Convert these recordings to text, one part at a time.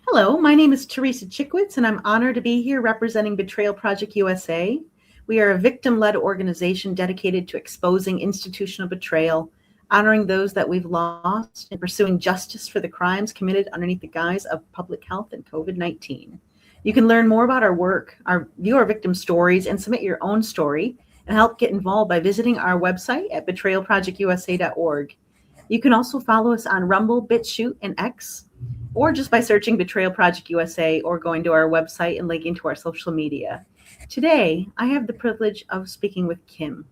Hello, my name is Teresa Chickwitz, and I'm honored to be here representing Betrayal Project USA. We are a victim-led organization dedicated to exposing institutional betrayal, honoring those that we've lost, and pursuing justice for the crimes committed underneath the guise of public health and COVID-19. You can learn more about our work, view our victim stories, and submit your own story, and help get involved by visiting our website at betrayalprojectusa.org. You can also follow us on Rumble, BitChute, and X, or just by searching Betrayal Project USA or going to our website and linking to our social media. Today, I have the privilege of speaking with Kim,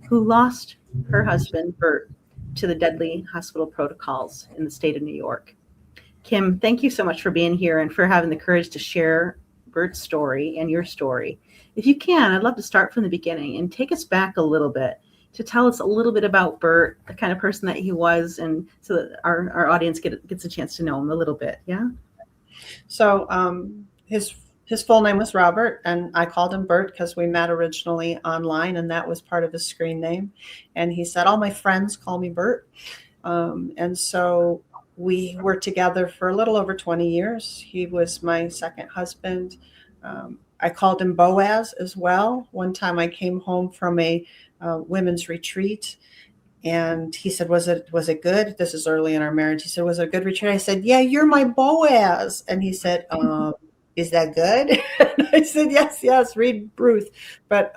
who lost her husband, Bert, to the deadly hospital protocols in the state of New York. Kim, thank you so much for being here and for having the courage to share Bert's story and your story. If you can, I'd love to start from the beginning and take us back a little bit to tell us a little bit about Bert, the kind of person that he was, and so that our audience gets a chance to know him a little bit. Yeah. So his full name was Robert, and I called him Bert because we met originally online, and that was part of his screen name. And he said, all my friends call me Bert. And so we were together for a little over 20 years. He was my second husband. I called him Boaz as well. One time I came home from a women's retreat, and he said, was it good? This is early in our marriage. He said, was it a good retreat? I said, yeah, you're my Boaz. And he said, is that good? And I said, yes, read Ruth. But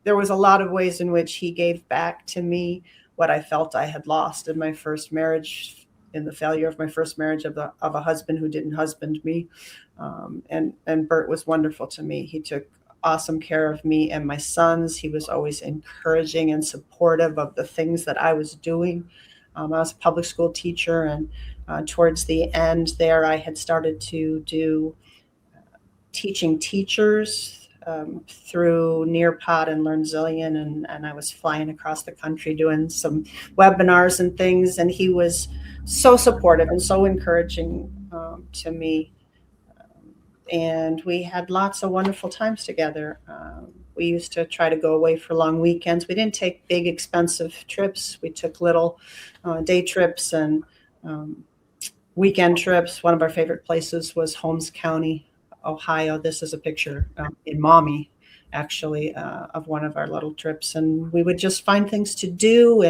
there was a lot of ways in which he gave back to me what I felt I had lost in my first marriage, in the failure of my first marriage of a husband who didn't husband me. And Bert was wonderful to me. He took awesome care of me and my sons. He was always encouraging and supportive of the things that I was doing. I was a public school teacher, and towards the end there, I had started to do teaching teachers through Nearpod and LearnZillion, and I was flying across the country doing some webinars and things, and he was so supportive and so encouraging to me. And we had lots of wonderful times together. We used to try to go away for long weekends. We didn't take big, expensive trips. We took little day trips and weekend trips. One of our favorite places was Holmes County, Ohio. This is a picture in Maumee, actually, of one of our little trips. And we would just find things to do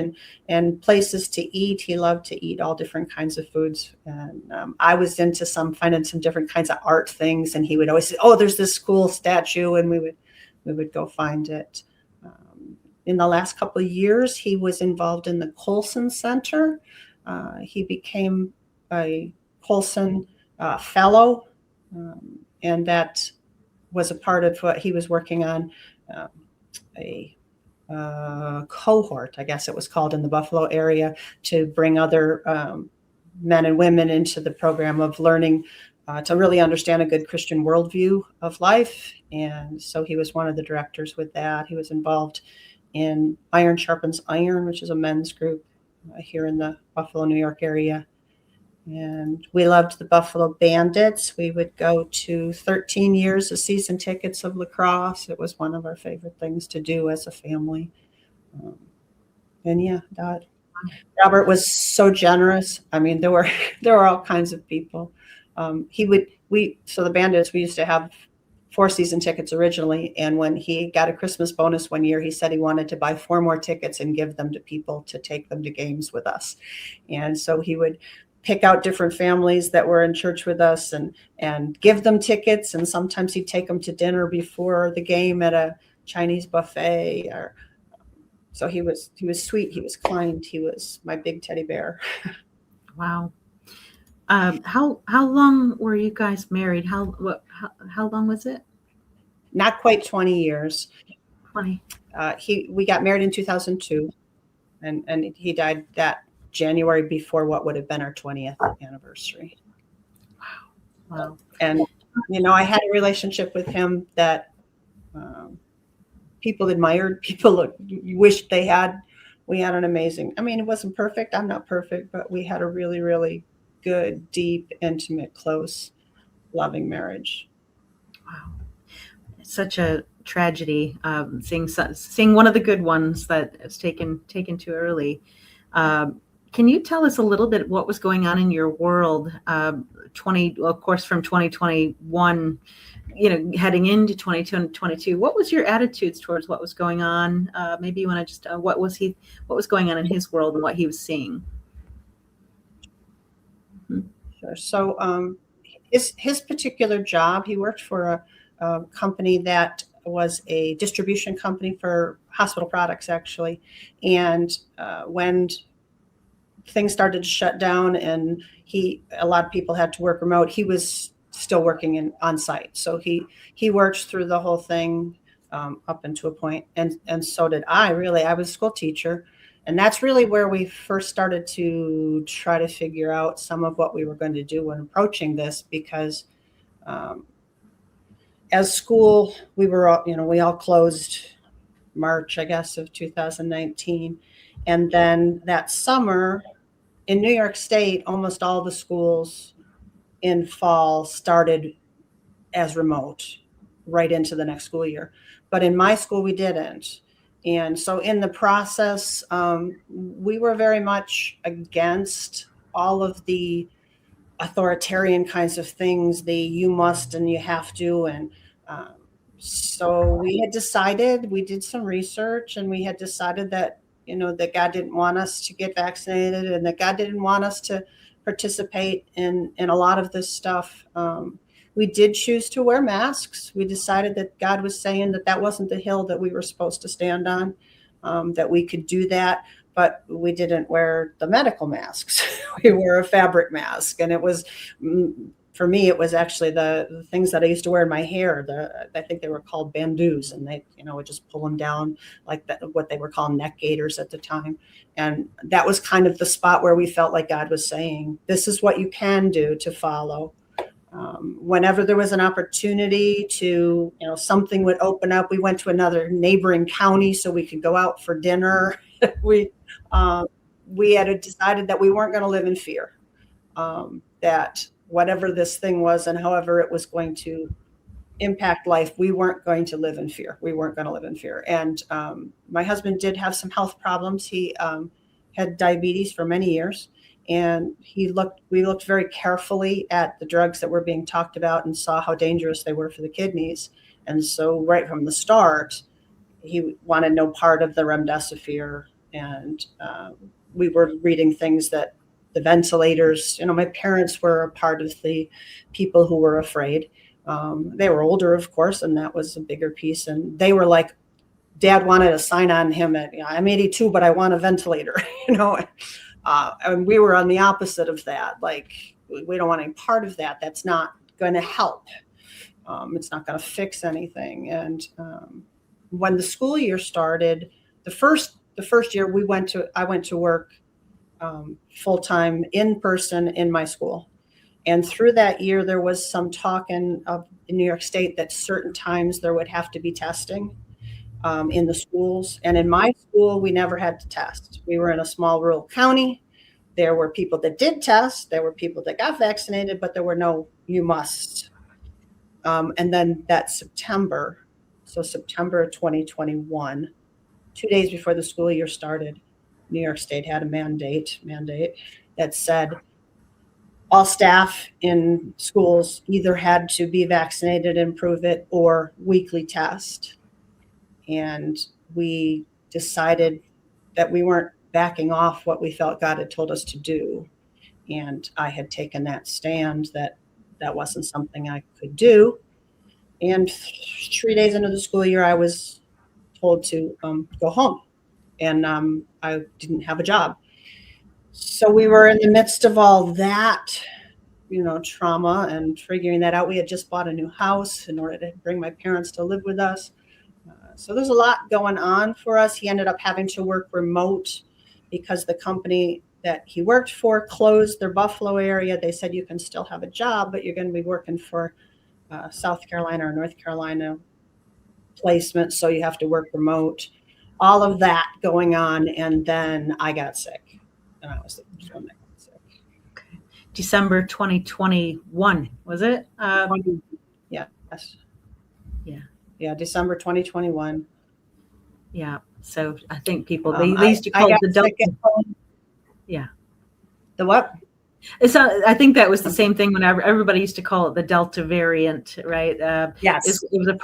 and places to eat. He loved to eat all different kinds of foods. And I was into finding some different kinds of art things. And he would always say, oh, there's this cool statue. And we would go find it. In the last couple of years, he was involved in the Colson Center. He became a Colson fellow. And that was a part of what he was working on, a cohort, I guess it was called, in the Buffalo area, to bring other men and women into the program of learning to really understand a good Christian worldview of life. And so he was one of the directors with that. He was involved in Iron Sharpens Iron, which is a men's group here in the Buffalo, New York area. And we loved the Buffalo Bandits. We would go to 13 years of season tickets of lacrosse. It was one of our favorite things to do as a family. And yeah, Robert was so generous. I mean, there were all kinds of people. So the Bandits, we used to have 4 season tickets originally. And when he got a Christmas bonus one year, he said he wanted to buy 4 more tickets and give them to people to take them to games with us. And so he would pick out different families that were in church with us and give them tickets. And sometimes he'd take them to dinner before the game at a Chinese buffet. So he was sweet. He was kind. He was my big teddy bear. Wow. How long were you guys married? How long was it? Not quite 20 years. 20. We got married in 2002, and he died that January before what would have been our 20th anniversary. Wow. And, I had a relationship with him that people admired, people wished they had. We had an amazing, it wasn't perfect. I'm not perfect, but we had a really, really good, deep, intimate, close, loving marriage. Wow. It's such a tragedy, seeing one of the good ones that was taken too early. Can you tell us a little bit what was going on in your world, of course, from 2021, heading into 2022? What was your attitudes towards what was going on? Maybe you want to just, what was going on in his world and what he was seeing? Sure. So his particular job, he worked for a company that was a distribution company for hospital products, actually. And when things started to shut down and a lot of people had to work remote, he was still working on site. So he worked through the whole thing up into a point, and so did I. Really, I was a school teacher, and that's really where we first started to try to figure out some of what we were going to do when approaching this, because as school, we all closed March, I guess, of 2019, and then that summer in New York State, almost all the schools in fall started as remote right into the next school year. But in my school, we didn't. And so in the process, we were very much against all of the authoritarian kinds of things, the you must and you have to. And so we did some research, and we had decided that that God didn't want us to get vaccinated, and that God didn't want us to participate in a lot of this stuff. We did choose to wear masks. We decided that God was saying that wasn't the hill that we were supposed to stand on, that we could do that, but we didn't wear the medical masks. We wore a fabric mask, and it was, for me, it was actually the things that I used to wear in my hair. I think they were called bandeaus, and they, would just pull them down like that, what they were called neck gaiters at the time. And that was kind of the spot where we felt like God was saying, this is what you can do to follow. Whenever there was an opportunity to, something would open up, we went to another neighboring county so we could go out for dinner. We had decided that we weren't going to live in fear, that whatever this thing was and however it was going to impact life, we weren't going to live in fear. We weren't going to live in fear. And my husband did have some health problems. He had diabetes for many years, and we looked very carefully at the drugs that were being talked about and saw how dangerous they were for the kidneys. And so right from the start, he wanted no part of the remdesivir. And we were reading things that the ventilators, my parents were a part of the people who were afraid. They were older, of course, and that was a bigger piece. And they were like, Dad wanted to sign on him at, I'm 82, but I want a ventilator, and we were on the opposite of that. Like, we don't want any part of that. That's not going to help. It's not going to fix anything. And when the school year started, the first year I went to work full-time in person in my school. And through that year, there was some talk in New York State that certain times there would have to be testing in the schools. And in my school, we never had to test. We were in a small rural county. There were people that did test. There were people that got vaccinated, but there were no you must. And then that September of 2021, 2 days before the school year started, New York State had a mandate that said all staff in schools either had to be vaccinated and prove it or weekly test. And we decided that we weren't backing off what we felt God had told us to do. And I had taken that stand that wasn't something I could do. And 3 days into the school year, I was told to go home. And I didn't have a job. So we were in the midst of all that, trauma and figuring that out. We had just bought a new house in order to bring my parents to live with us. So there's a lot going on for us. He ended up having to work remote because the company that he worked for closed their Buffalo area. They said you can still have a job, but you're going to be working for South Carolina or North Carolina placement, so you have to work remote. All of that going on, and then I got sick, and I was the first one that got sick. Okay. December 2021, was it? Yeah. Yes. Yeah. Yeah, December 2021. Yeah. So I think people they used to call it the double. Yeah. The what? I think that was the same thing when everybody used to call it the Delta variant, right? Yes. It was a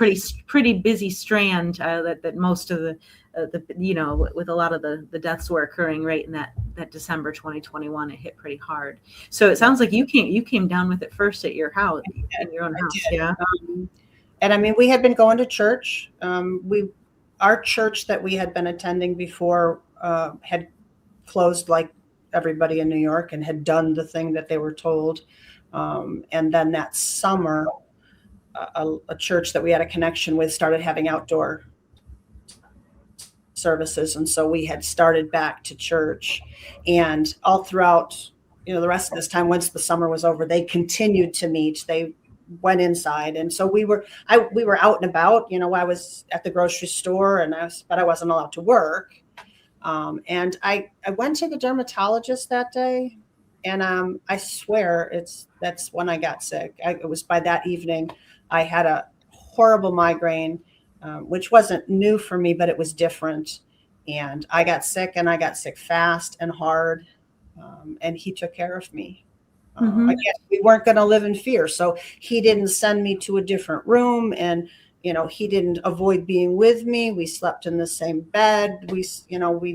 pretty busy strand that most of with a lot of the deaths were occurring right in that December 2021. It hit pretty hard. So it Yeah, sounds like you came down with it first at your house, in your own I house, did. yeah. And I mean, we had been going to church. Our church that we had been attending before had closed like everybody in New York and had done the thing that they were told. And then that summer, a church that we had a connection with started having outdoor services. And so we had started back to church. And all throughout, the rest of this time, once the summer was over, they continued to meet. They went inside. And so we were out and about. I was at the grocery store but I wasn't allowed to work. And I went to the dermatologist that day, and I swear that's when I got sick. It was by that evening. I had a horrible migraine, which wasn't new for me, but it was different. And I got sick, and I got sick fast and hard. And he took care of me. Mm-hmm. Again, we weren't going to live in fear. So he didn't send me to a different room, and he didn't avoid being with me. We slept in the same bed. We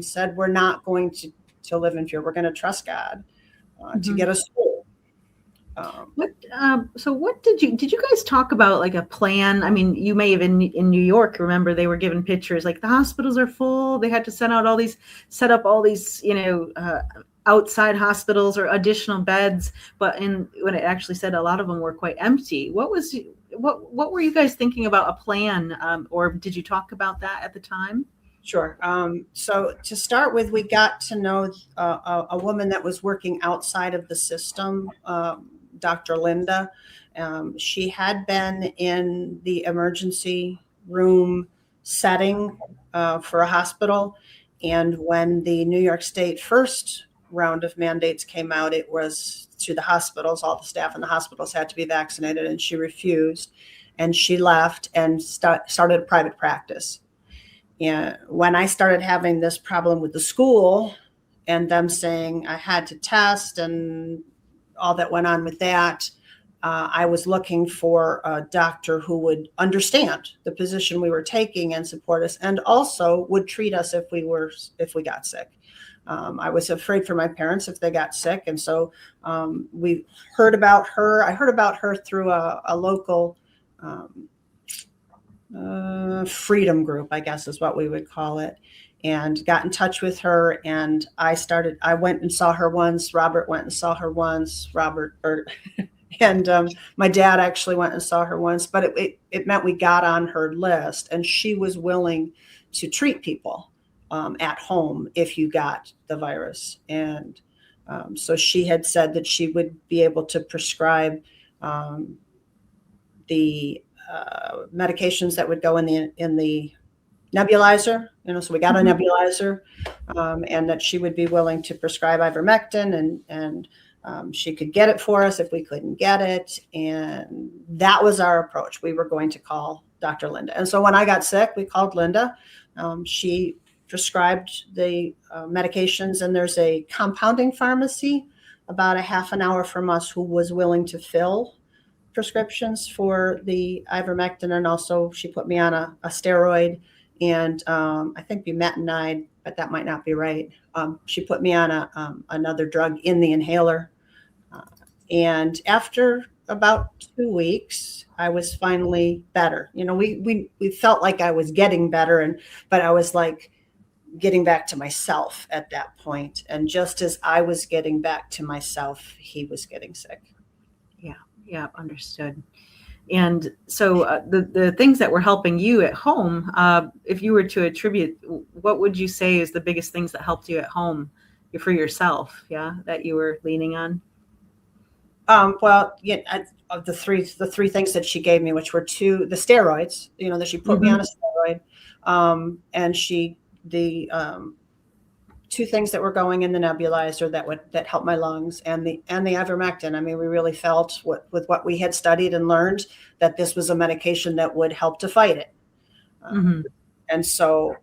said we're not going to live in fear. We're going to trust God to Mm-hmm. get us through. What did you guys talk about, like a plan? I mean, you may have in New York, remember they were given pictures like the hospitals are full. They had to set up all these, outside hospitals or additional beds. But when it actually said a lot of them were quite empty, what were you guys thinking about a plan? Or did you talk about that at the time? Sure. So to start with, we got to know a woman that was working outside of the system, Dr. Linda. She had been in the emergency room setting for a hospital. And when the New York State first round of mandates came out, it was to the hospitals. All the staff in the hospitals had to be vaccinated, and she refused. And she left and started a private practice. And when I started having this problem with the school and them saying I had to test and all that went on with that, I was looking for a doctor who would understand the position we were taking and support us, and also would treat us if we got sick. I was afraid for my parents if they got sick, and so we heard about her. I heard about her through a local freedom group, I guess is what we would call it, and got in touch with her. And I went and saw her once. Robert went and saw her once. And my dad actually went and saw her once, but it meant we got on her list, and she was willing to treat people at home if you got the virus. And so she had said that she would be able to prescribe the medications that would go in the nebulizer. So we got a nebulizer, and that she would be willing to prescribe ivermectin, and she could get it for us if we couldn't get it. And that was our approach. We were going to call Dr. Linda. And so when I got sick, we called Linda. She prescribed the medications, and there's a compounding pharmacy about a half an hour from us who was willing to fill prescriptions for the ivermectin. And also she put me on a steroid and I think bumetanide, but that might not be right. She put me on another drug in the inhaler. And after about 2 weeks, I was finally better. We felt like I was getting better, but I was like getting back to myself at that point. And just as I was getting back to myself, he was getting sick. Yeah, understood. And so the things that were helping you at home, if you were to attribute, what would you say is the biggest things that helped you at home for yourself? Yeah, that you were leaning on. Well, yeah, of the three things that she gave me, which were the steroids, that she put me on a steroid, and the two things that were going in the nebulizer that helped my lungs, and the ivermectin. I mean, we really felt with what we had studied and learned that this was a medication that would help to fight it. And so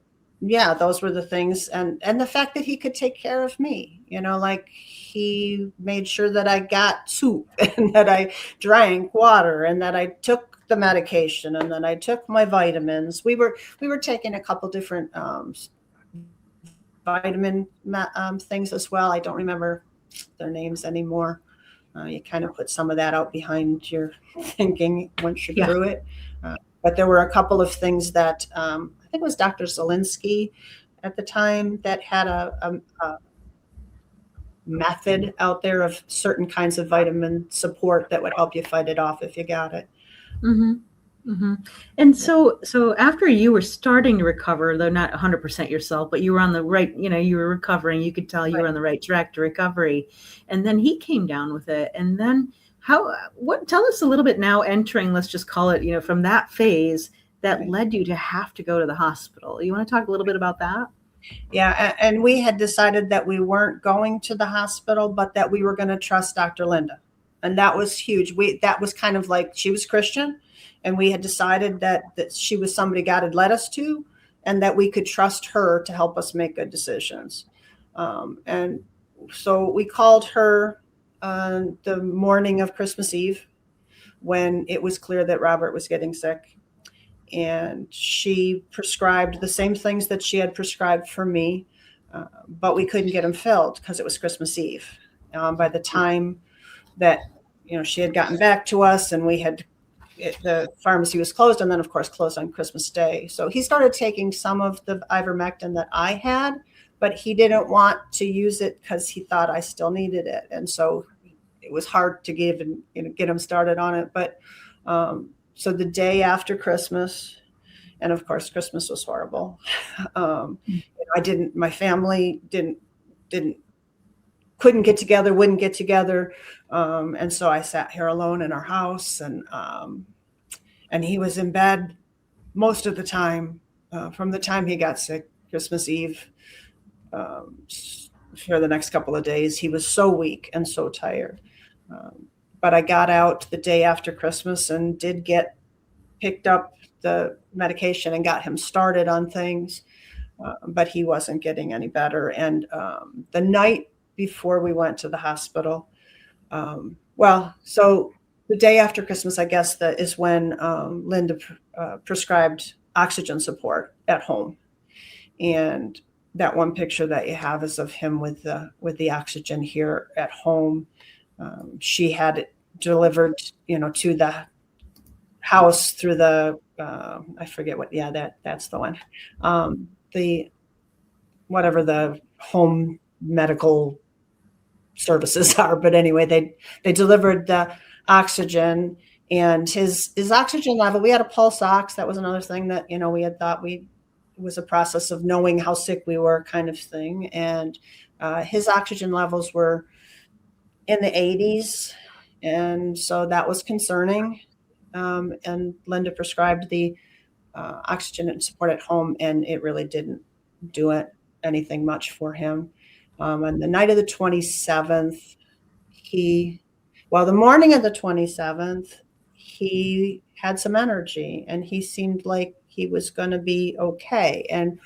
yeah, those were the things, and the fact that he could take care of me, like he made sure that I got soup and that I drank water and that I took the medication and that I took my vitamins. We were taking a couple different vitamin things as well. I don't remember their names anymore. You kind of put some of that out behind your thinking once you're Yeah. through it. But there were a couple of things that I think it was Dr. Zelinsky at the time that had a method out there of certain kinds of vitamin support that would help you fight it off if you got it. Hmm. Hmm. And Yeah. so after you were starting to recover, though not 100% yourself, but you were on the right, you were recovering, you could tell you Right. were on the right track to recovery. And then he came down with it. And then tell us a little bit now entering, let's just call it, from that phase that Right. led you to have to go to the hospital. You want to talk a little bit about that? Yeah, and we had decided that we weren't going to the hospital, but that we were going to trust Dr. Linda. And that was huge. That was kind of like she was Christian, and we had decided that she was somebody God had led us to, and that we could trust her to help us make good decisions. And so we called her on the morning of Christmas Eve when it was clear that Robert was getting sick, and she prescribed the same things that she had prescribed for me, but we couldn't get them filled because it was Christmas Eve. By the time that she had gotten back to us, and the pharmacy was closed, and then of course closed on Christmas Day. So he started taking some of the ivermectin that I had, but he didn't want to use it because he thought I still needed it, and so it was hard to give and get him started on it. But so the day after Christmas, and of course Christmas was horrible. My family didn't couldn't get together, wouldn't get together, and so I sat here alone in our house, and he was in bed most of the time, from the time he got sick, Christmas Eve, um, for the next couple of days. He was so weak and so tired. But I got out the day after Christmas and did get picked up the medication and got him started on things, but he wasn't getting any better. And the night before we went to the hospital, so the day after Christmas, I guess, that is when Linda prescribed oxygen support at home. And that one picture that you have is of him with the oxygen here at home. She had it delivered, to the house through the I forget what. Yeah, that's the one. The whatever the home medical services are, but anyway, they delivered the oxygen, and his oxygen level. We had a pulse ox. That was another thing that we had thought it was a process of knowing how sick we were, kind of thing, and his oxygen levels were in the 80s, and so that was concerning. And Linda prescribed the oxygen and support at home, and it really didn't do anything much for him. On the night of the 27th, the morning of the 27th, he had some energy, and he seemed like he was going to be okay. And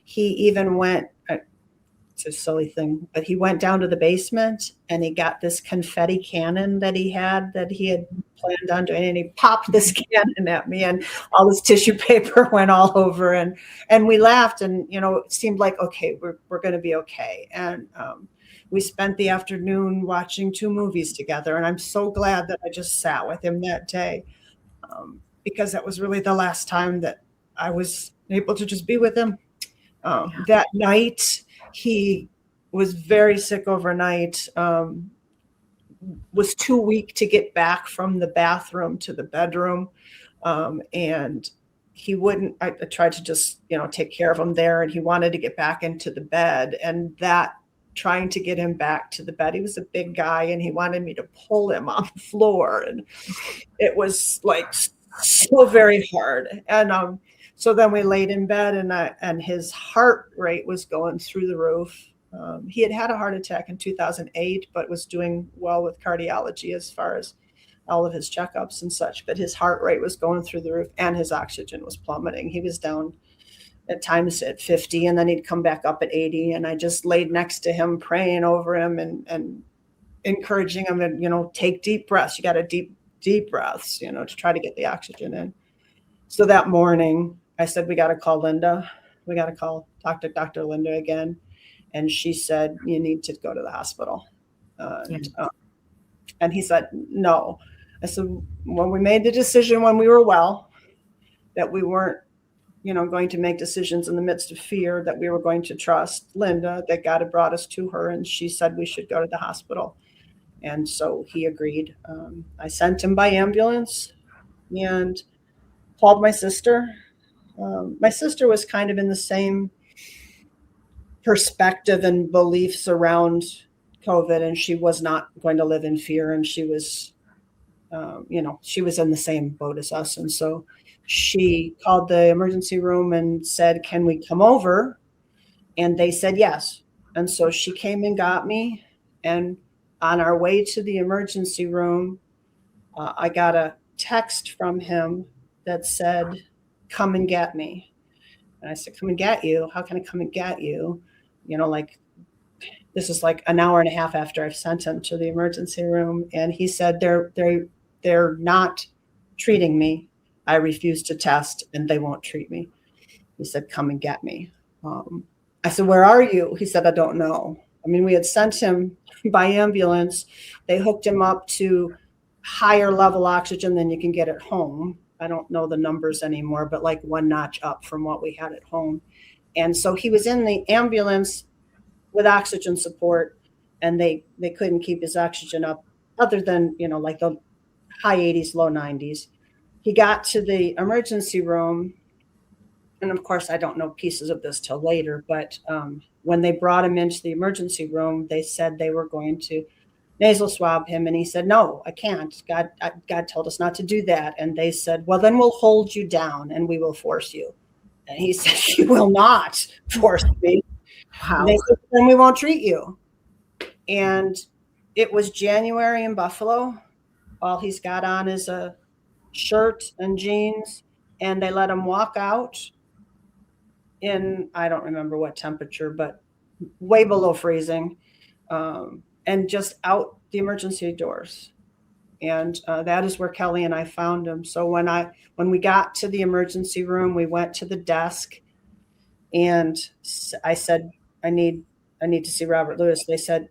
he even went, it's a silly thing, but he went down to the basement and he got this confetti cannon that he had planned on doing, and he popped this cannon at me, and all this tissue paper went all over, and we laughed, and it seemed like, okay, we're going to be okay. And we spent the afternoon watching 2 movies together, and I'm so glad that I just sat with him that day, because that was really the last time that I was able to just be with him. That night, he was very sick overnight, was too weak to get back from the bathroom to the bedroom, and he wouldn't. I tried to just take care of him there, and he wanted to get back into the bed, and that trying to get him back to the bed, he was a big guy, and he wanted me to pull him on the floor, and it was like so very hard. And so then we laid in bed, and his heart rate was going through the roof. He had a heart attack in 2008, but was doing well with cardiology as far as all of his checkups and such. But his heart rate was going through the roof, and his oxygen was plummeting. He was down at times at 50, and then he'd come back up at 80. And I just laid next to him, praying over him and encouraging him to, take deep breaths. You got to deep breaths, to try to get the oxygen in. So that morning I said, we got to call Linda. We got to talk to Dr. Linda again. And she said, you need to go to the hospital. And he said, no. I said, when we made the decision when we were well, that we weren't, going to make decisions in the midst of fear, that we were going to trust Linda, that God had brought us to her. And she said we should go to the hospital. And so he agreed. I sent him by ambulance and called my sister. My sister was kind of in the same perspective and beliefs around COVID, and she was not going to live in fear. And she was, she was in the same boat as us. And so she called the emergency room and said, can we come over? And they said yes. And so she came and got me. And on our way to the emergency room, I got a text from him that said, come and get me. And I said, come and get you? How can I come and get you? This is like an hour and a half after I've sent him to the emergency room. And he said, they're not treating me. I refuse to test and they won't treat me. He said, come and get me. I said, where are you? He said, I don't know. I mean, we had sent him by ambulance. They hooked him up to higher level oxygen than you can get at home. I don't know the numbers anymore, but like one notch up from what we had at home. And so he was in the ambulance with oxygen support, and they couldn't keep his oxygen up other than, like the high 80s, low 90s. He got to the emergency room. And of course, I don't know pieces of this till later, but when they brought him into the emergency room, they said they were going to nasal swab him. And he said, no, I can't. God told us not to do that. And they said, well, then we'll hold you down and we will force you. And he said, you will not force me. Wow. They said, then we won't treat you. And it was January in Buffalo. All he's got on is a shirt and jeans, and they let him walk out in, I don't remember what temperature, but way below freezing, and just out the emergency doors. And that is where Kelly and I found him. So when we got to the emergency room, we went to the desk, and I said, I need to see Robert Lewis. They said,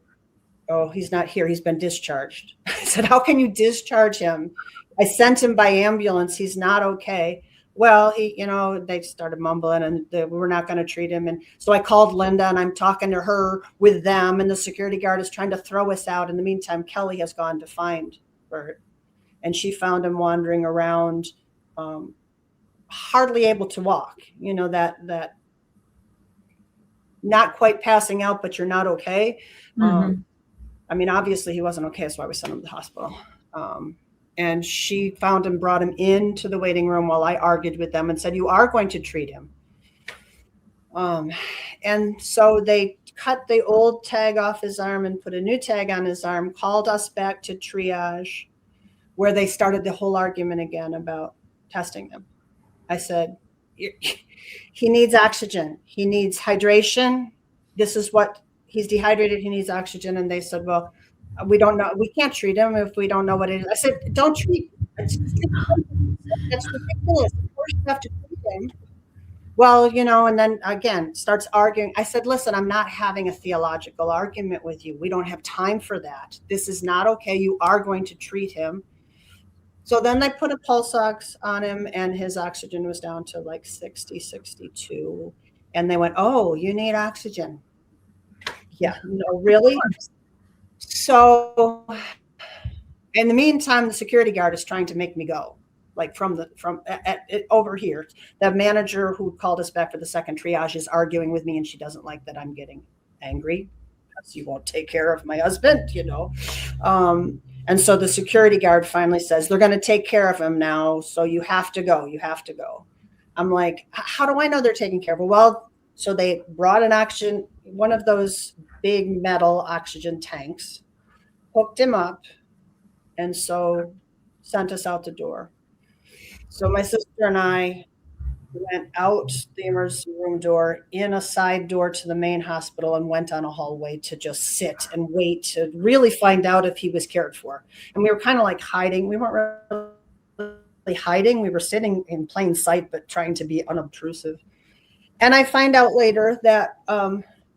oh, he's not here. He's been discharged. I said, how can you discharge him? I sent him by ambulance. He's not okay. Well, they started mumbling and we're not going to treat him. And so I called Linda and I'm talking to her with them, and the security guard is trying to throw us out. In the meantime, Kelly has gone to find Bert, and she found him wandering around, hardly able to walk, that not quite passing out, but you're not okay. Mm-hmm. I mean, obviously he wasn't okay. That's why we sent him to the hospital. And she found him, brought him into the waiting room while I argued with them and said, you are going to treat him. And so they cut the old tag off his arm and put a new tag on his arm, called us back to triage, where they started the whole argument again about testing him. I said, he needs oxygen. He needs hydration. This is what he's dehydrated. He needs oxygen. And they said, well, we don't know. We can't treat him if we don't know what it is. I said, don't treat him. That's ridiculous. Of course you have to treat him. Well, and then again, starts arguing. I said, listen, I'm not having a theological argument with you. We don't have time for that. This is not okay. You are going to treat him. So then they put a pulse ox on him, and his oxygen was down to like 60, 62. And they went, oh, you need oxygen. Yeah, no, really? So in the meantime, the security guard is trying to make me go, like over here. The manager who called us back for the second triage is arguing with me, and she doesn't like that I'm getting angry because you won't take care of my husband, And so the security guard finally says, they're going to take care of him now. So you have to go. You have to go. I'm like, how do I know they're taking care of him? Well, so they brought an oxygen, one of those big metal oxygen tanks, hooked him up, and so sent us out the door. So my sister and I went out the emergency room door, in a side door to the main hospital, and went on a hallway to just sit and wait to really find out if he was cared for. And we were kind of like hiding. We weren't really hiding. We were sitting in plain sight, but trying to be unobtrusive. And I find out later that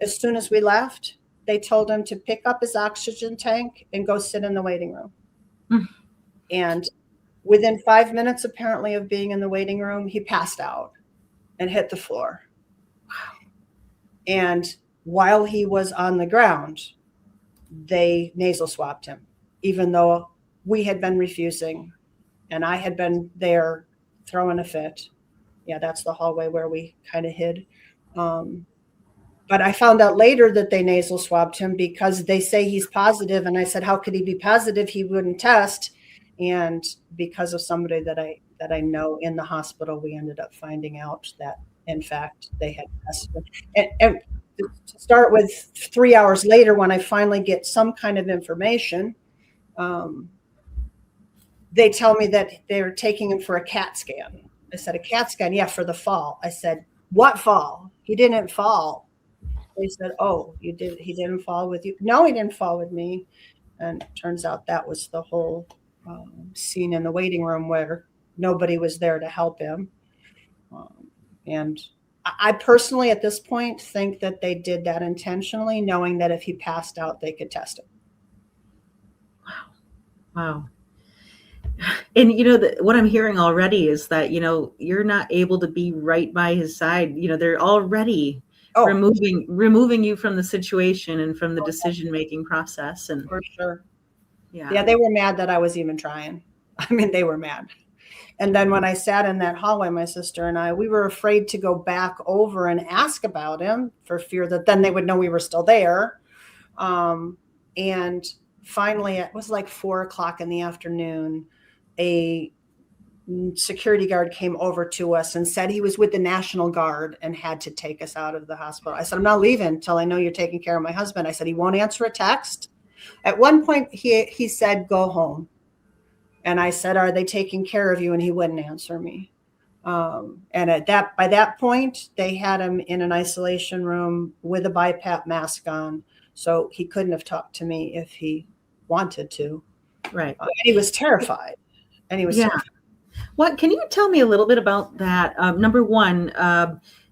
as soon as we left, they told him to pick up his oxygen tank and go sit in the waiting room. Mm. And within 5 minutes, apparently, of being in the waiting room, he passed out and hit the floor. And while he was on the ground, they nasal swabbed him, even though we had been refusing and I had been there throwing a fit. Yeah, that's the hallway where we kind of hid. But I found out later that they nasal swabbed him because they say he's positive. And I said, how could he be positive? He wouldn't test. And because of somebody that I know in the hospital, we ended up finding out that, in fact, they had tested. And to start with, 3 hours later, when I finally get some kind of information, they tell me that they're taking him for a CAT scan. I said, a CAT scan? Yeah, for the fall. I said, what fall? He didn't fall. They said, oh, he didn't fall with you? No, he didn't fall with me. And it turns out that was the whole scene in the waiting room where nobody was there to help him. And I personally, at this point, think that they did that intentionally, knowing that if he passed out, they could test him. Wow. And what I'm hearing already is that you're not able to be right by his side. They're already removing you from the situation and from the decision making process. And for sure, yeah, they were mad that I was even trying. I mean, they were mad. And then when I sat in that hallway, my sister and I, we were afraid to go back over and ask about him for fear that then they would know we were still there. And finally, it was like 4:00 in the afternoon. A security guard came over to us and said he was with the National Guard and had to take us out of the hospital. I said, I'm not leaving until I know you're taking care of my husband. I said, he won't answer a text. At one point, he said, go home. And I said, are they taking care of you? And he wouldn't answer me. And by that point, they had him in an isolation room with a BiPAP mask on. So he couldn't have talked to me if he wanted to. Right. And he was terrified. Terrified. What can you tell me a little bit about that? Number one,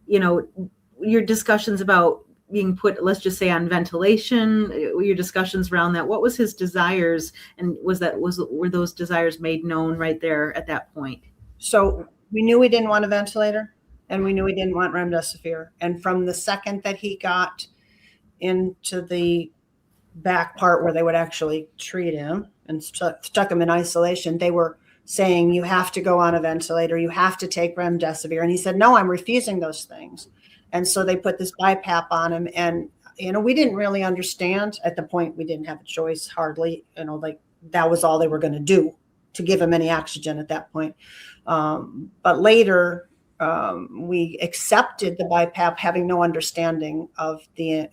your discussions about being put, let's just say, on ventilation, your discussions around that. What was his desires, and were those desires made known right there at that point? So we knew we didn't want a ventilator, and we knew we didn't want remdesivir. And from the second that he got into the back part where they would actually treat him and stuck him in isolation, they were saying, you have to go on a ventilator, you have to take remdesivir. And he said, no, I'm refusing those things. And so they put this BiPAP on him. And, we didn't really understand at the point. We didn't have a choice hardly, like that was all they were going to do to give him any oxygen at that point. But later we accepted the BiPAP, having no understanding of the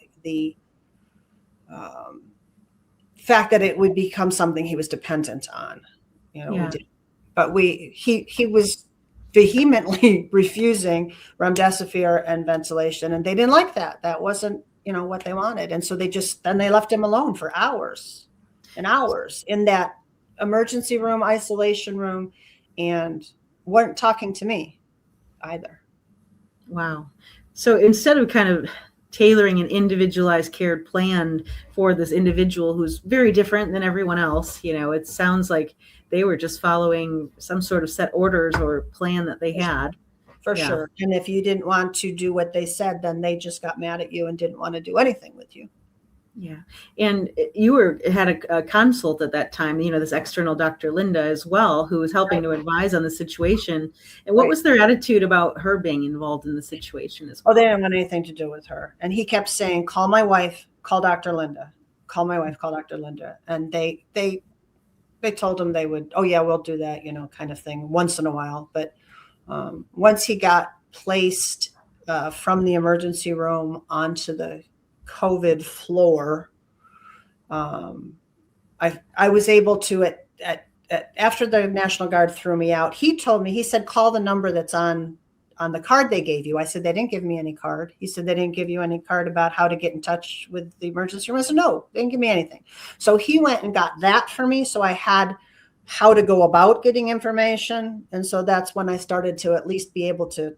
fact that it would become something he was dependent on. We did. But he was vehemently refusing remdesivir and ventilation, and they didn't like that. That wasn't, what they wanted. And so they left him alone for hours and hours in that emergency room, isolation room, and weren't talking to me either. Wow. So instead of kind of tailoring an individualized care plan for this individual who's very different than everyone else, it sounds like they were just following some sort of set orders or plan that they had. For sure. And if you didn't want to do what they said, then they just got mad at you and didn't want to do anything with you. Yeah. And you had a consult at that time, this external Dr. Linda as well, who was helping to advise on the situation. And what was their attitude about her being involved in the situation as well? Oh, they didn't want anything to do with her. And he kept saying, call my wife, call Dr. Linda, call my wife, call Dr. Linda. And they told him they would, oh yeah, we'll do that, kind of thing once in a while. But once he got placed from the emergency room onto the COVID floor, I was able to, after the National Guard threw me out, he told me, he said, call the number that's on on the card they gave you. I said, they didn't give me any card. He said, they didn't give you any card about how to get in touch with the emergency room. I said, no, they didn't give me anything. So he went and got that for me. So I had how to go about getting information. And so that's when I started to at least be able to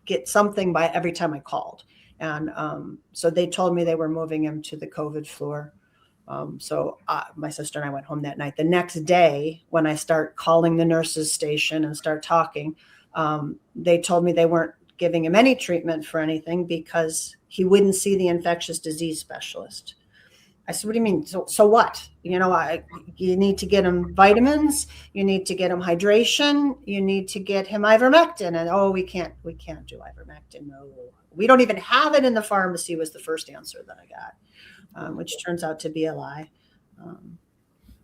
get something by every time I called. And so they told me they were moving him to the COVID floor. So my sister and I went home that night. The next day, when I start calling the nurses station and start talking, they told me they weren't giving him any treatment for anything because he wouldn't see the infectious disease specialist. I said, what do you mean? So what? You know, you need to get him vitamins. You need to get him hydration. You need to get him ivermectin. And, oh, we can't do ivermectin. No, we don't even have it in the pharmacy was the first answer that I got, which turns out to be a lie.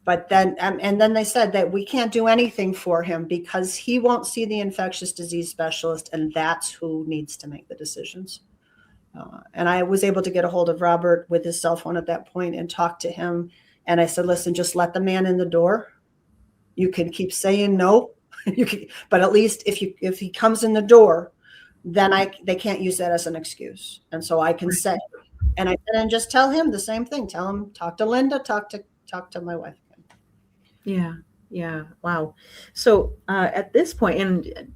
But then, and then they said that we can't do anything for him because he won't see the infectious disease specialist, and that's who needs to make the decisions. And I was able to get a hold of Robert with his cell phone at that point and talk to him. And I said, listen, just let the man in the door. You can keep saying no, but at least if he comes in the door, then they can't use that as an excuse. And so I can say, and I and just tell him the same thing. Tell him, talk to Linda, talk to my wife. Yeah. Yeah. Wow. So at this point, and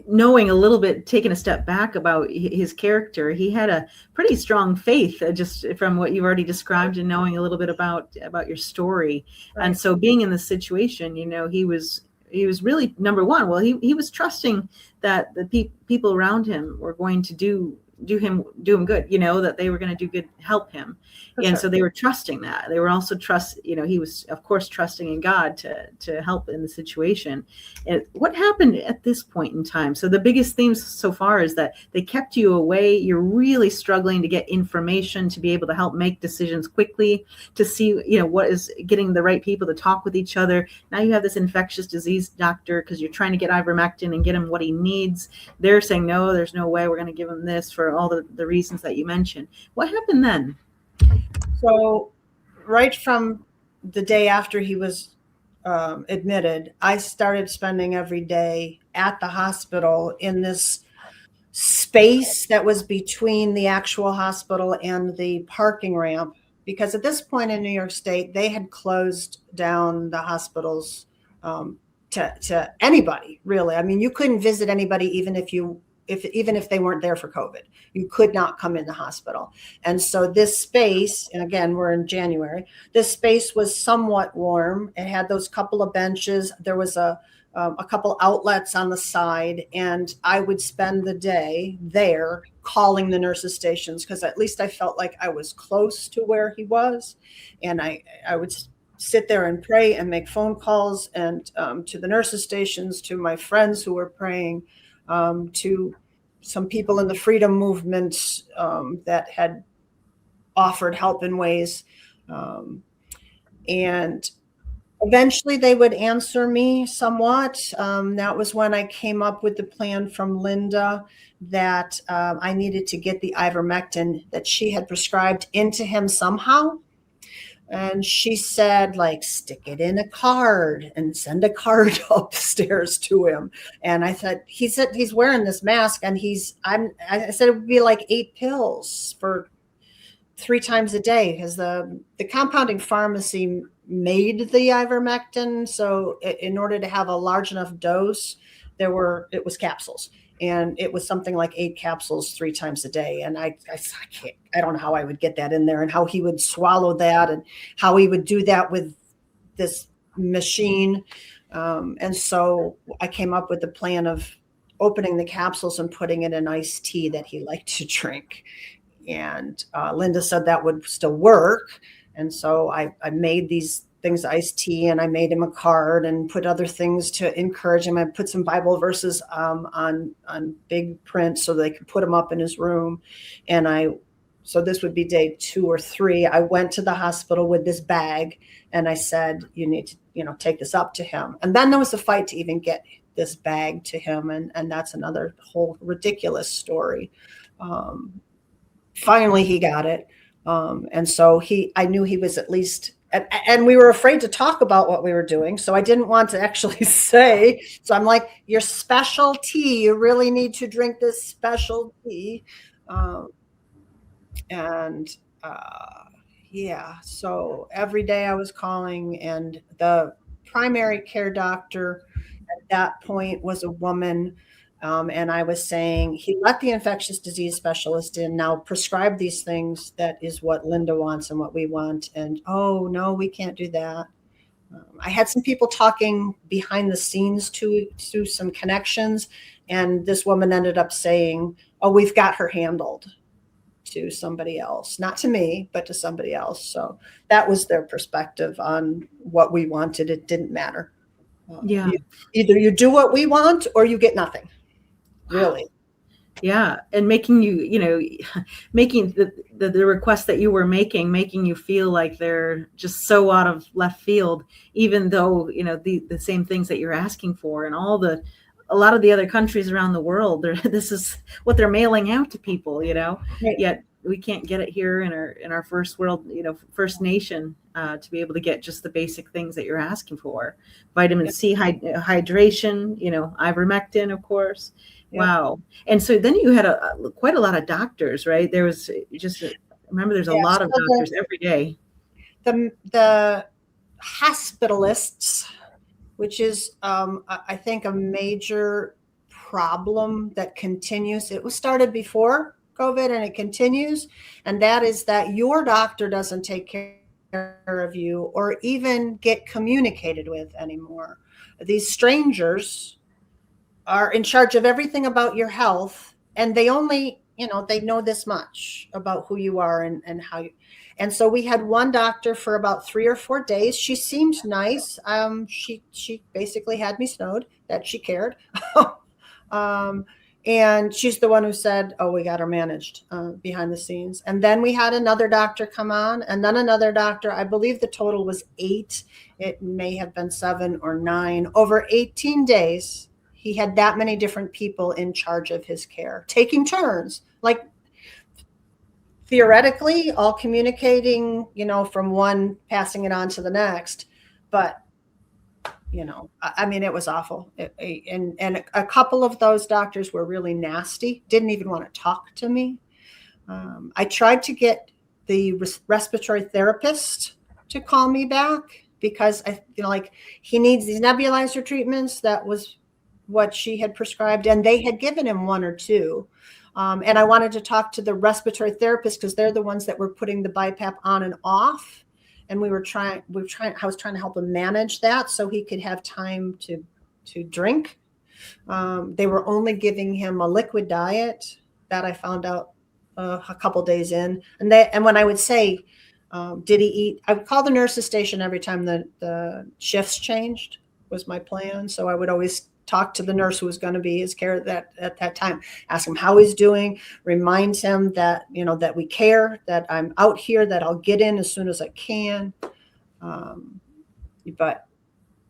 knowing a little bit, taking a step back about his character, he had a pretty strong faith, just from what you've already described and knowing a little bit about your story. Right. And so being in this situation, you know, he was really, number one, well, he was trusting that the people around him were going to do him good, you know, that they were going to do good, help him. And so they were trusting that. They were also he was of course trusting in God to help in the situation. And what happened at this point in time? So the biggest themes so far is that they kept you away. You're really struggling to get information, to be able to help make decisions quickly, to see, you know, what is getting the right people to talk with each other. Now you have this infectious disease doctor because you're trying to get ivermectin and get him what he needs. They're saying, no, there's no way we're going to give him this for all the reasons that you mentioned. What happened then? So right from the day after he was admitted, I started spending every day at the hospital in this space that was between the actual hospital and the parking ramp. Because at this point in New York State, they had closed down the hospitals to anybody, really. I mean, you couldn't visit anybody even if they weren't there for COVID. You could not come in the hospital. And so this space, and again, we're in January, this space was somewhat warm. It had those couple of benches. There was a couple outlets on the side, and I would spend the day there calling the nurses' stations because at least I felt like I was close to where he was. And I would sit there and pray and make phone calls and to the nurses' stations, to my friends who were praying, to some people in the freedom movement that had offered help in ways. And eventually they would answer me somewhat. That was when I came up with the plan from Linda that I needed to get the ivermectin that she had prescribed into him somehow. And she said, like, stick it in a card and send a card upstairs to him. And I said, he's wearing this mask, and I said it would be like 8 pills for 3 times a day, because the compounding pharmacy made the ivermectin. So in order to have a large enough dose, it was capsules. And it was something like 8 capsules 3 times a day. And I don't know how I would get that in there and how he would swallow that and how he would do that with this machine. And so I came up with the plan of opening the capsules and putting it in iced tea that he liked to drink. And Linda said that would still work. And so I made these things, iced tea, and I made him a card and put other things to encourage him. I put some Bible verses on big print so they could put them up in his room. And so this would be day 2 or 3. I went to the hospital with this bag and I said, you need to, take this up to him. And then there was a fight to even get this bag to him. And that's another whole ridiculous story. Finally, he got it. And so I knew he was at least and we were afraid to talk about what we were doing. So I didn't want to actually say. So I'm like, your special tea, you really need to drink this special tea. Um, and yeah, so every day I was calling, and the primary care doctor at that point was a woman. And I was saying, he let the infectious disease specialist in, now prescribe these things. That is what Linda wants and what we want. And oh, no, we can't do that. I had some people talking behind the scenes to some connections. And this woman ended up saying, oh, we've got her handled, to somebody else, not to me, but to somebody else. So that was their perspective on what we wanted. It didn't matter. Yeah. Either you do what we want or you get nothing, really. Yeah. And making you, making the requests that you were making you feel like they're just so out of left field, even though, the same things that you're asking for, and a lot of the other countries around the world, this is what they're mailing out to people, Right. yet we can't get it here in our first world, first nation, to be able to get just the basic things that you're asking for. Vitamin C, hydration, ivermectin, of course. Yeah. Wow. And so then you had quite a lot of doctors, right? There was remember, there's a lot of doctors every day. The hospitalists, which is, I think, a major problem that continues. It was started before COVID and it continues. And that is that your doctor doesn't take care of you or even get communicated with anymore. These strangers are in charge of everything about your health, and they only, they know this much about who you are and how you. And so we had one doctor for about 3 or 4 days. She seemed nice. She basically had me snowed that she cared. And she's the one who said, oh, we got her managed behind the scenes. And then we had another doctor come on, and then another doctor. I believe the total was 8. It may have been 7 or 9. Over 18 days, he had that many different people in charge of his care, taking turns, like theoretically all communicating, from one passing it on to the next. But, I mean, it was awful. And a couple of those doctors were really nasty, didn't even want to talk to me. I tried to get the respiratory therapist to call me back because he needs these nebulizer treatments. That was what she had prescribed, and they had given him 1 or 2. And I wanted to talk to the respiratory therapist because they're the ones that were putting the BiPAP on and off. And I was trying to help him manage that so he could have time to drink. They were only giving him a liquid diet. That I found out a couple days in. And when I would say, did he eat? I would call the nurse's station every time the shifts changed, was my plan. So I would always talk to the nurse who was going to be his care at that time, ask him how he's doing, remind him that, that we care, that I'm out here, that I'll get in as soon as I can. But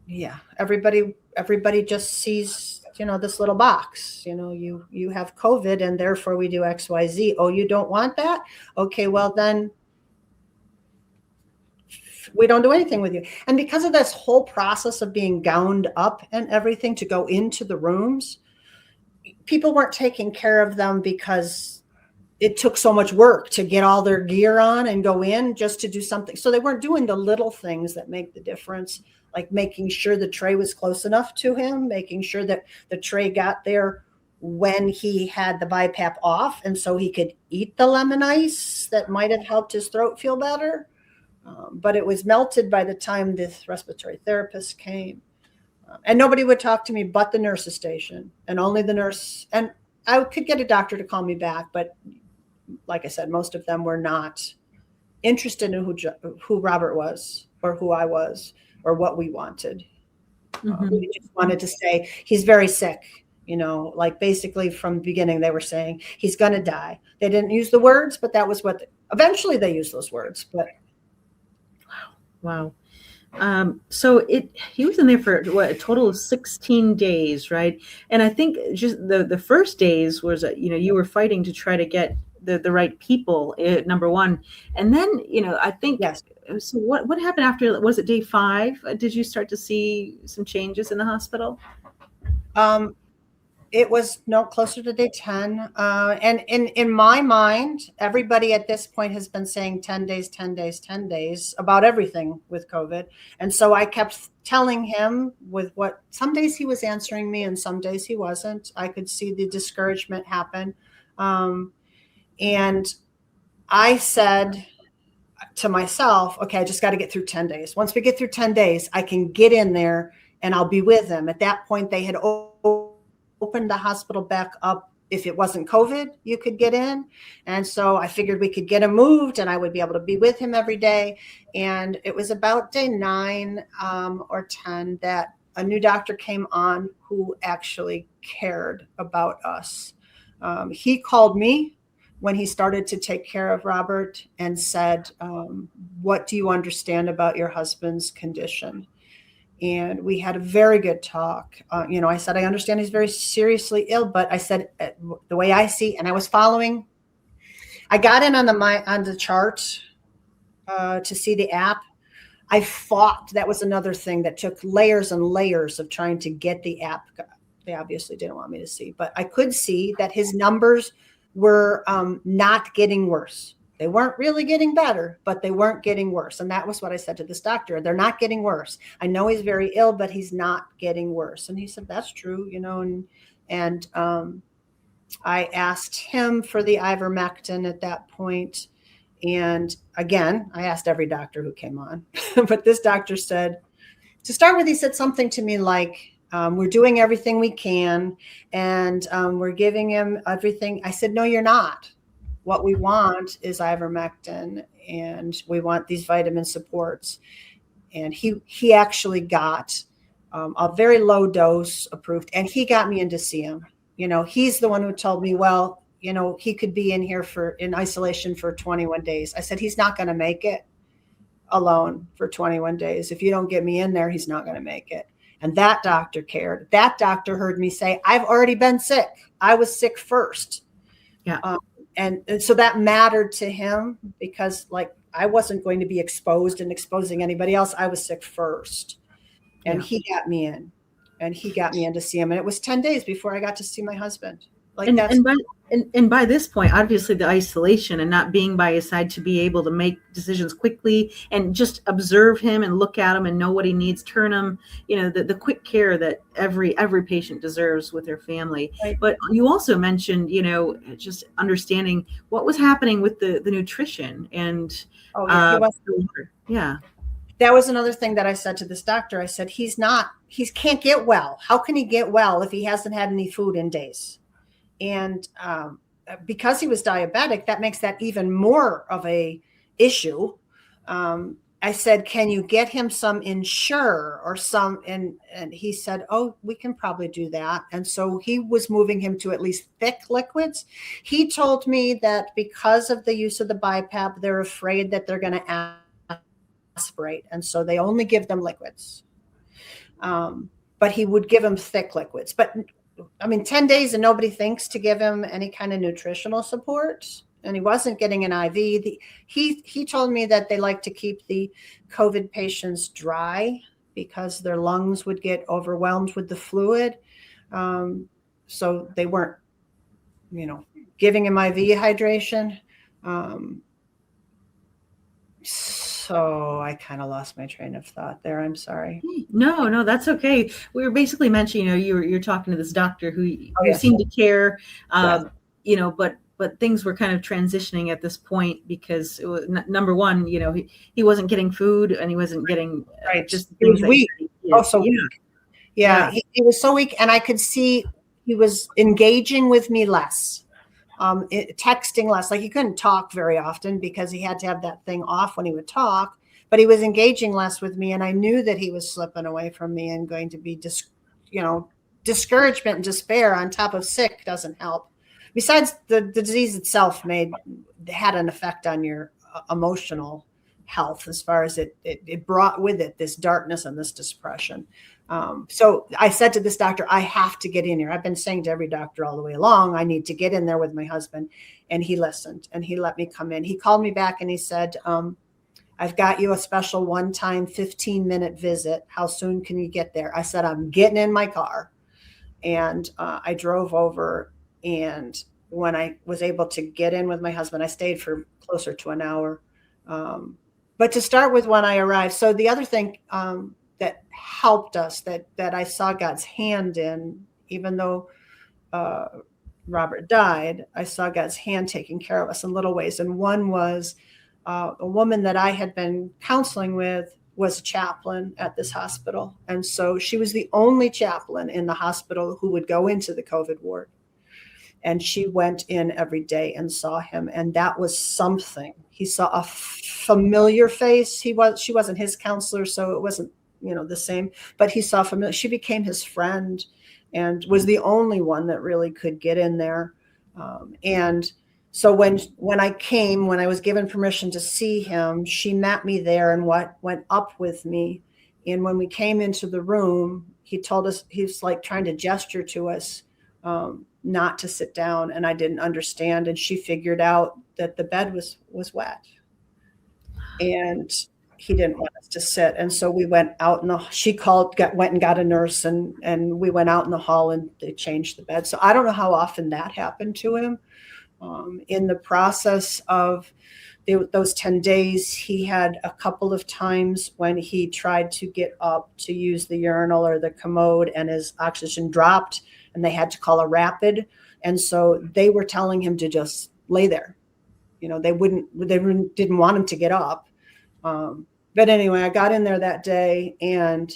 yeah, everybody just sees, this little box, you have COVID and therefore we do X, Y, Z. Oh, you don't want that? Okay, well then we don't do anything with you. And because of this whole process of being gowned up and everything to go into the rooms, people weren't taking care of them because it took so much work to get all their gear on and go in just to do something. So they weren't doing the little things that make the difference, like making sure the tray was close enough to him, making sure that the tray got there when he had the BiPAP off, and so he could eat the lemon ice that might have helped his throat feel better. But it was melted by the time this respiratory therapist came. And nobody would talk to me but the nurse's station, and only the nurse. And I could get a doctor to call me back, but like I said, most of them were not interested in who Robert was or who I was or what we wanted. Mm-hmm. We just wanted to say, he's very sick. Like basically from the beginning, they were saying he's going to die. They didn't use the words, but that was eventually they used those words. But wow. So he was in there for a total of 16 days, right? And I think just the first days was, you were fighting to try to get the right people, number one. And then, I think, yes, So what happened after, was it day 5? Did you start to see some changes in the hospital? Um, it was no closer to day 10. And in my mind, everybody at this point has been saying 10 days, 10 days, 10 days about everything with COVID. And so I kept telling him with what some days he was answering me and some days he wasn't. I could see the discouragement happen. And I said to myself, okay, I just got to get through 10 days. Once we get through 10 days, I can get in there and I'll be with them. At that point, they had opened the hospital back up. If it wasn't COVID, you could get in. And so I figured we could get him moved and I would be able to be with him every day. And it was about day 9 or 10 that a new doctor came on who actually cared about us. He called me when he started to take care of Robert and said, what do you understand about your husband's condition? And we had a very good talk. I said, I understand he's very seriously ill, but I said, the way I see, and I was following, I got in on the chart to see the app. I fought. That was another thing that took layers and layers of trying to get the app. They obviously didn't want me to see, but I could see that his numbers were not getting worse. They weren't really getting better, but they weren't getting worse. And that was what I said to this doctor. They're not getting worse. I know he's very ill, but he's not getting worse. And he said, that's true, and I asked him for the ivermectin at that point. And again, I asked every doctor who came on, but this doctor said, to start with, he said something to me like, we're doing everything we can and we're giving him everything. I said, no, you're not. What we want is ivermectin and we want these vitamin supports. And he actually got a very low dose approved and he got me in to see him. He's the one who told me, well, he could be in here in isolation for 21 days. I said, he's not going to make it alone for 21 days. If you don't get me in there, he's not going to make it. And that doctor cared. That doctor heard me say, I've already been sick. I was sick first. Yeah. And so that mattered to him because I wasn't going to be exposed and exposing anybody else. I was sick first. And He got me in. And he got me in to see him. And it was 10 days before I got to see my husband. And by this point, obviously the isolation and not being by his side to be able to make decisions quickly and just observe him and look at him and know what he needs, turn him, the quick care that every patient deserves with their family. Right. But you also mentioned, just understanding what was happening with the nutrition and yeah. That was another thing that I said to this doctor. I said, he can't get well. How can he get well if he hasn't had any food in days? And because he was diabetic, that makes that even more of a issue. I said, can you get him some Ensure or some? And he said, oh, we can probably do that. And so he was moving him to at least thick liquids. He told me that because of the use of the BiPAP, they're afraid that they're going to aspirate. And so they only give them liquids. But he would give him thick liquids. But 10 days and nobody thinks to give him any kind of nutritional support. And he wasn't getting an IV. He told me that they like to keep the COVID patients dry because their lungs would get overwhelmed with the fluid. So they weren't, giving him IV hydration. So I kind of lost my train of thought there. I'm sorry. No, that's okay. We were basically mentioning, you're talking to this doctor who seemed to care, but things were kind of transitioning at this point because it was, number one, he wasn't getting food and he wasn't getting just he was weak. Weak. Yeah. He was so weak, and I could see he was engaging with me less. Texting less, he couldn't talk very often because he had to have that thing off when he would talk, but he was engaging less with me. And I knew that he was slipping away from me and going to be, discouragement and despair on top of sick doesn't help. Besides, the disease itself had an effect on your emotional health as far as it brought with it this darkness and this depression. So I said to this doctor, I have to get in here. I've been saying to every doctor all the way along, I need to get in there with my husband. And he listened and he let me come in. He called me back and he said, I've got you a special one-time 15-minute visit. How soon can you get there? I said, I'm getting in my car. And I drove over. And when I was able to get in with my husband, I stayed for closer to an hour. But to start with, when I arrived, so the other thing that helped us, that I saw God's hand in, even though Robert died, I saw God's hand taking care of us in little ways. And one was a woman that I had been counseling with was a chaplain at this hospital. And so she was the only chaplain in the hospital who would go into the COVID ward. And she went in every day and saw him. And that was something. He saw a familiar face. She wasn't his counselor, so it wasn't, the same, but he saw familiar. She became his friend and was the only one that really could get in there. And so when I was given permission to see him, she met me there and went up with me. And when we came into the room, he told us, he was like trying to gesture to us not to sit down. And I didn't understand. And she figured out that the bed was wet. And he didn't want us to sit. And so we went out she went and got a nurse and we went out in the hall and they changed the bed. So I don't know how often that happened to him. In the process of those 10 days, he had a couple of times when he tried to get up to use the urinal or the commode and his oxygen dropped and they had to call a rapid. And so they were telling him to just lay there. They didn't want him to get up. But anyway, I got in there that day and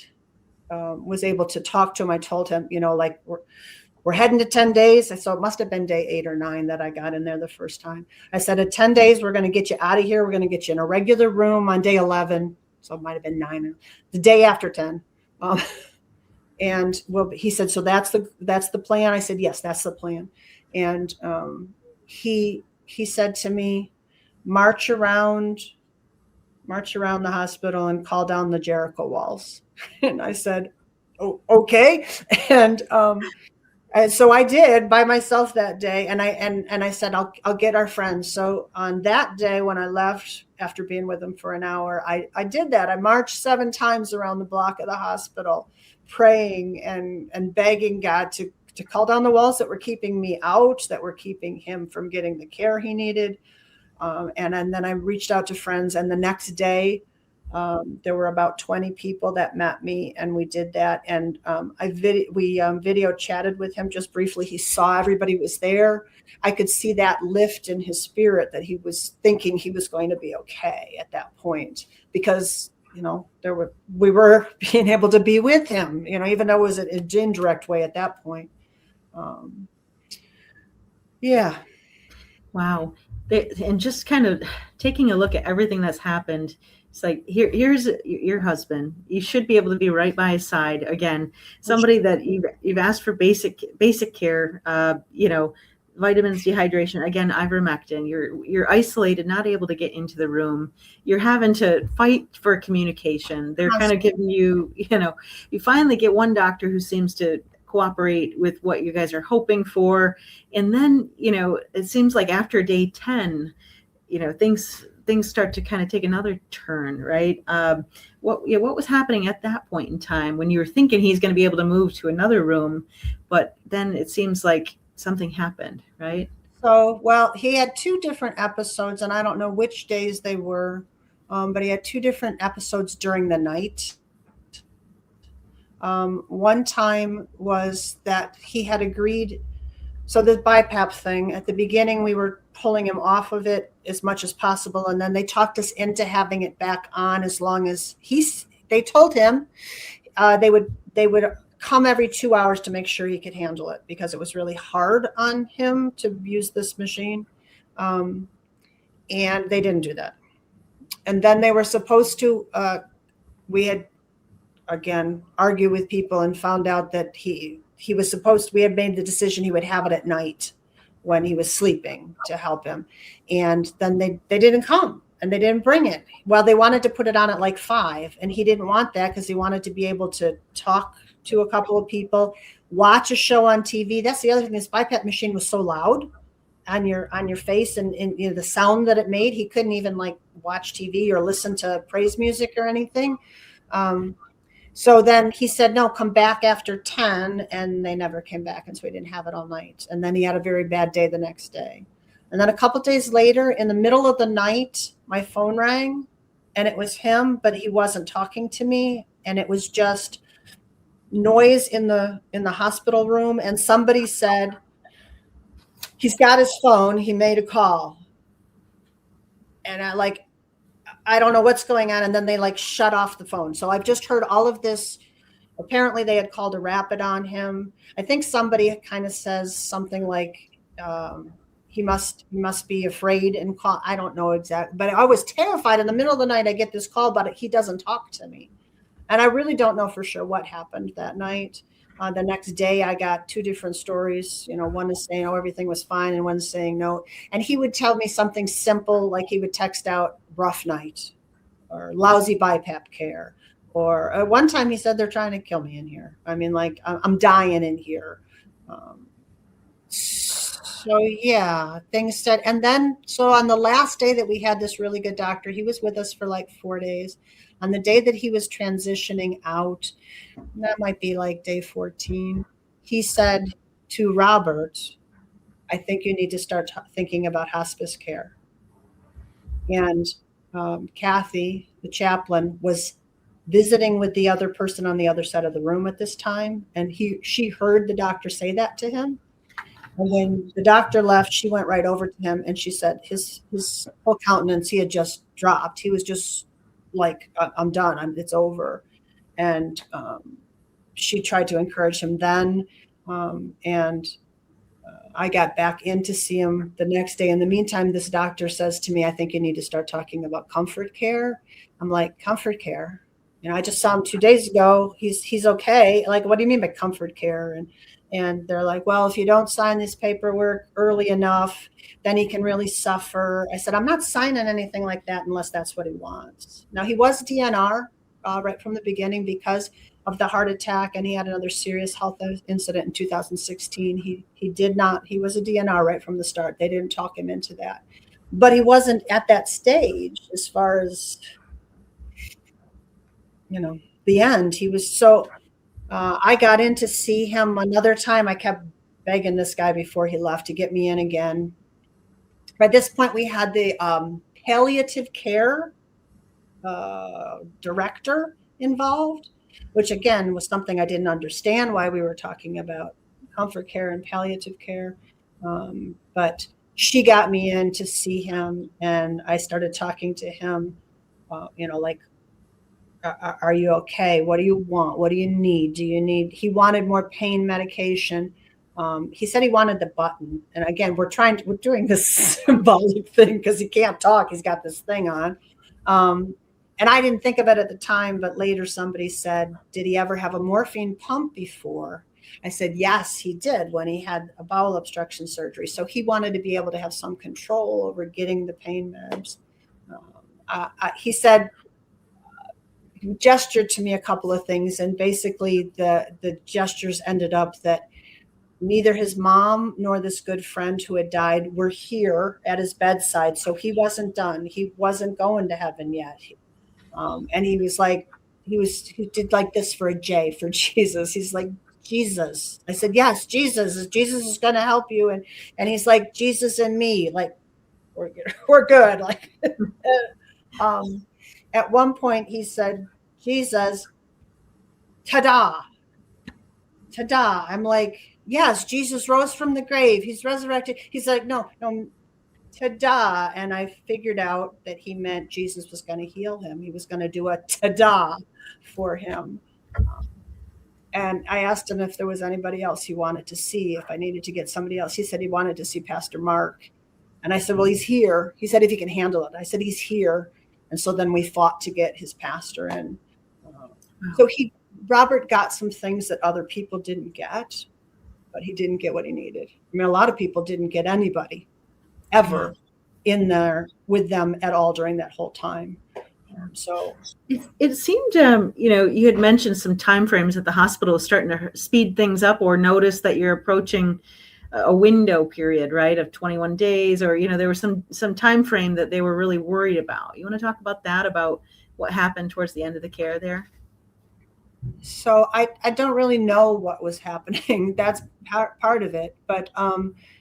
was able to talk to him. I told him, like we're heading to 10 days. So it must have been day 8 or 9 that I got in there the first time. I said, at 10 days, we're going to get you out of here. We're going to get you in a regular room on day 11. So it might've been 9, the day after 10. And he said, so that's the plan. I said, yes, that's the plan. And he said to me, march around the hospital and call down the Jericho walls. And I said, oh, okay. And so I did by myself that day. And I said, I'll get our friends. So on that day, when I left after being with them for an hour, I did that. I marched 7 times around the block of the hospital, praying and begging God to call down the walls that were keeping me out, that were keeping him from getting the care he needed. And then I reached out to friends, and the next day there were about 20 people that met me, and we did that. And we video chatted with him just briefly. He saw everybody was there. I could see that lift in his spirit, that he was thinking he was going to be okay at that point, because we were being able to be with him, even though it was an indirect way at that point. Yeah. Wow. And just kind of taking a look at everything that's happened, it's like, here's your husband. You should be able to be right by his side. Again, somebody that you've asked for basic care, vitamins, dehydration, again, ivermectin. You're isolated, not able to get into the room. You're having to fight for communication. They're kind of giving you, you finally get one doctor who seems to cooperate with what you guys are hoping for. And then, it seems like after day 10, things start to kind of take another turn, right? What was happening at that point in time when you were thinking he's going to be able to move to another room, but then it seems like something happened, right? So, well, he had 2 different episodes, and I don't know which days they were, but he had 2 different episodes during the night. One time was that he had agreed. So the BiPAP thing, at the beginning, we were pulling him off of it as much as possible. And then they talked us into having it back on as long as they told him they would come every 2 hours to make sure he could handle it, because it was really hard on him to use this machine. And they didn't do that. And then they were supposed to, we had, again, argue with people and found out that we had made the decision he would have it at night when he was sleeping to help him. And then they didn't come and they didn't bring it. Well, they wanted to put it on at like 5, and he didn't want that because he wanted to be able to talk to a couple of people, watch a show on TV. That's the other thing. This BiPAP machine was so loud. on your face, and you know, the sound that it made. He couldn't even like watch TV or listen to praise music or anything. So then he said, no, come back after 10. And they never came back. And so he didn't have it all night. And then he had a very bad day the next day. And then a couple days later, in the middle of the night, my phone rang and it was him, but he wasn't talking to me. And it was just noise in the hospital room. And somebody said, he's got his phone. He made a call. And I don't know what's going on. And then they like shut off the phone. So I've just heard all of this. Apparently they had called a rapid on him. I think somebody kind of says something like, he must be afraid and call. I don't know exactly, but I was terrified. In the middle of the night, I get this call, but he doesn't talk to me. And I really don't know for sure what happened that night. The next day, I got two different stories. You know, one is saying, oh, everything was fine, and one's saying no. And he would tell me something simple, like he would text out rough night or lousy BiPAP care. Or at one time he said, they're trying to kill me in here. I mean, like, I'm dying in here. So yeah, things said. And then, so on the last day that we had this really good doctor, he was with us for like 4 days. On the day that he was transitioning out, that might be like day 14, he said to Robert, I think you need to start thinking about hospice care. And Kathy, the chaplain, was visiting with the other person on the other side of the room at this time. And she heard the doctor say that to him. And when the doctor left, she went right over to him and she said his whole countenance, he had just dropped. He was just like, I'm done. It's over. And she tried to encourage him then. And I got back in to see him the next day. In the meantime, this doctor says to me, I think you need to start talking about comfort care. I'm like, comfort care? You know, I just saw him 2 days ago. He's okay. Like, what do you mean by comfort care? And they're like, well, if you don't sign this paperwork early enough, then he can really suffer. I said, I'm not signing anything like that unless that's what he wants. Now, he was DNR right from the beginning because of the heart attack, and he had another serious health incident in 2016. He was a DNR right from the start. They didn't talk him into that. But he wasn't at that stage as far as, you know, the end. He was so... I got in to see him another time. I kept begging this guy before he left to get me in again. By this point, we had the palliative care director involved, which again was something I didn't understand why we were talking about comfort care and palliative care. But she got me in to see him, and I started talking to him, like, are you okay? What do you want? What do you need? He wanted more pain medication. He said he wanted the button. And again, we're doing this symbolic thing because he can't talk. He's got this thing on. And I didn't think of it at the time, but later somebody said, did he ever have a morphine pump before? I said, yes, he did when he had a bowel obstruction surgery. So he wanted to be able to have some control over getting the pain meds. He said, he gestured to me a couple of things, and basically the gestures ended up that neither his mom nor this good friend who had died were here at his bedside. So he wasn't done. He wasn't going to heaven yet. And he was like, he did like this for a J, for Jesus. He's like, Jesus. I said, yes, Jesus is going to help you. And he's like, Jesus and me, like, we're good. Like, at one point he said, Jesus, ta-da. I'm like, yes, Jesus rose from the grave. He's resurrected. He's like, no, ta-da. And I figured out that he meant Jesus was going to heal him. He was going to do a ta-da for him. And I asked him if there was anybody else he wanted to see, if I needed to get somebody else. He said he wanted to see Pastor Mark. And I said, well, he's here. He said, if he can handle it. I said, he's here. And so then we fought to get his pastor in. So Robert got some things that other people didn't get, but he didn't get what he needed. I mean, a lot of people didn't get anybody ever in there with them at all during that whole time. So it seemed, you had mentioned some timeframes that the hospital is starting to speed things up or notice that you're approaching a window period, right, of 21 days, or there was some time frame that they were really worried about. You want to talk about that, about what happened towards the end of the care there? So I don't really know what was happening. That's part of it. But,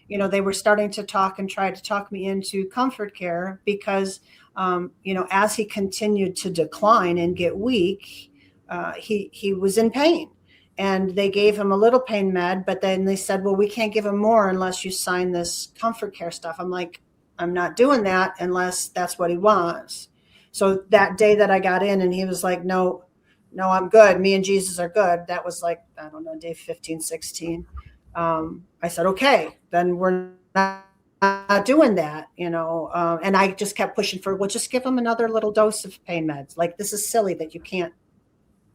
they were starting to talk and try to talk me into comfort care because, as he continued to decline and get weak, he was in pain. And they gave him a little pain med, but then they said, well, we can't give him more unless you sign this comfort care stuff. I'm like, I'm not doing that unless that's what he wants. So that day that I got in and he was like, no, no, I'm good. Me and Jesus are good. That was like, I don't know, day 15, 16. I said, okay, then we're not doing that, and I just kept pushing for, well, just give him another little dose of pain meds. Like, this is silly that you can't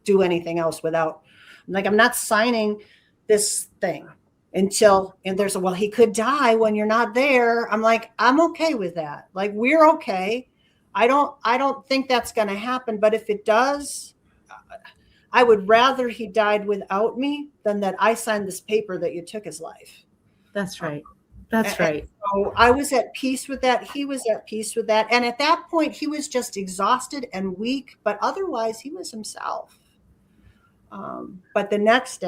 do anything else without, like, I'm not signing this thing until, and there's a, well, he could die when you're not there. I'm like, I'm okay with that. Like, we're okay. I don't think that's going to happen. But if it does, I would rather he died without me than that I signed this paper that you took his life. That's right. That's right. So I was at peace with that. He was at peace with that. And at that point, he was just exhausted and weak, but otherwise he was himself. But the next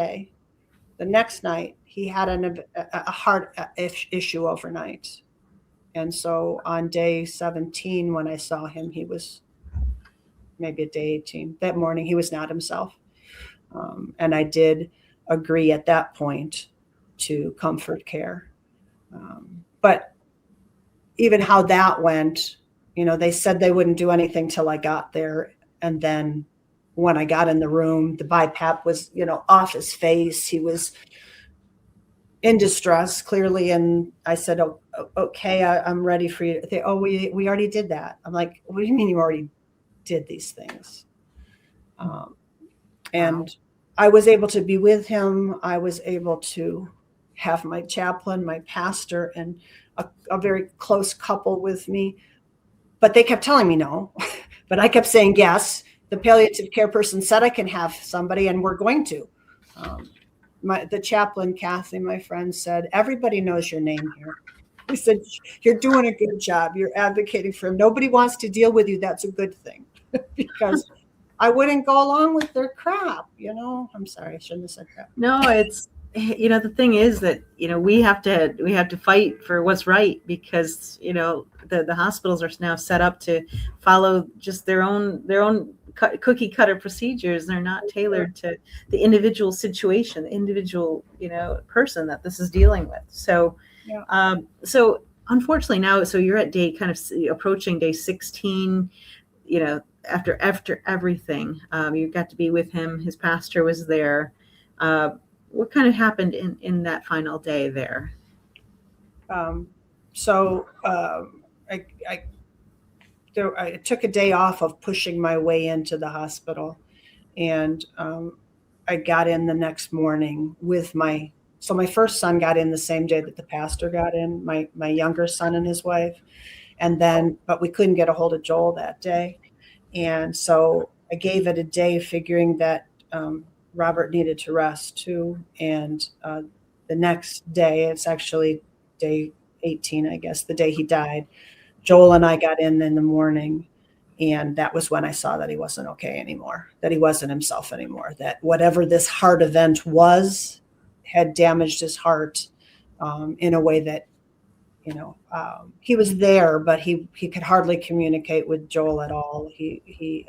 night, he had a heart issue overnight. And so on day 17, when I saw him, he was maybe at day 18. That morning, he was not himself. And I did agree at that point to comfort care. But even how that went, they said they wouldn't do anything till I got there. And then when I got in the room, the BiPAP was, off his face. He was in distress, clearly. And I said, oh, okay, I'm ready for you. They, oh, we already did that. I'm like, what do you mean you already did these things? And I was able to be with him. I was able to have my chaplain, my pastor, and a very close couple with me. But they kept telling me no. But I kept saying yes. The palliative care person said I can have somebody, and we're going to. The chaplain, Kathy, my friend, said, everybody knows your name here. He said, you're doing a good job. You're advocating for him. Nobody wants to deal with you. That's a good thing. Because I wouldn't go along with their crap, I'm sorry, I shouldn't have said crap. No, it's, the thing is that, we have to fight for what's right, because, the hospitals are now set up to follow just their own cookie cutter procedures. They're not tailored to the individual situation, the individual, person that this is dealing with. So, Yeah. So unfortunately now, so you're at day kind of approaching day 16, after everything, you got to be with him. His pastor was there. What kind of happened in that final day there? I took a day off of pushing my way into the hospital, and I got in the next morning with my first son got in the same day that the pastor got in, my younger son and his wife. But we couldn't get a hold of Joel that day. And so I gave it a day, figuring that Robert needed to rest too. And the next day, it's actually day 18, I guess, the day he died, Joel and I got in the morning. And that was when I saw that he wasn't okay anymore, that he wasn't himself anymore, that whatever this heart event had damaged his heart in a way that, he was there, but he could hardly communicate with Joel at all. He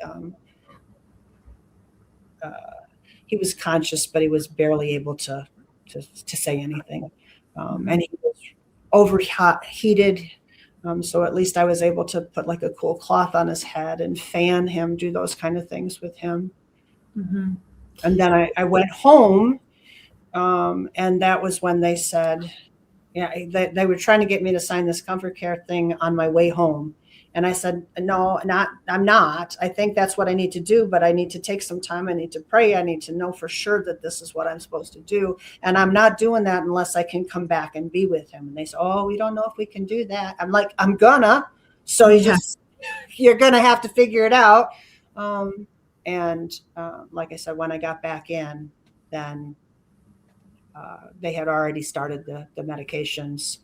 was conscious, but he was barely able to say anything. And he was overheated. So at least I was able to put like a cool cloth on his head and fan him, do those kind of things with him. Mm-hmm. And then I went home, and that was when they said, they were trying to get me to sign this comfort care thing on my way home. And I said, no, I'm not. I think that's what I need to do, but I need to take some time. I need to pray. I need to know for sure that this is what I'm supposed to do. And I'm not doing that unless I can come back and be with him. And they said, oh, we don't know if we can do that. I'm like, I'm gonna. So you're going to have to figure it out. Like I said, when I got back in, then they had already started the medications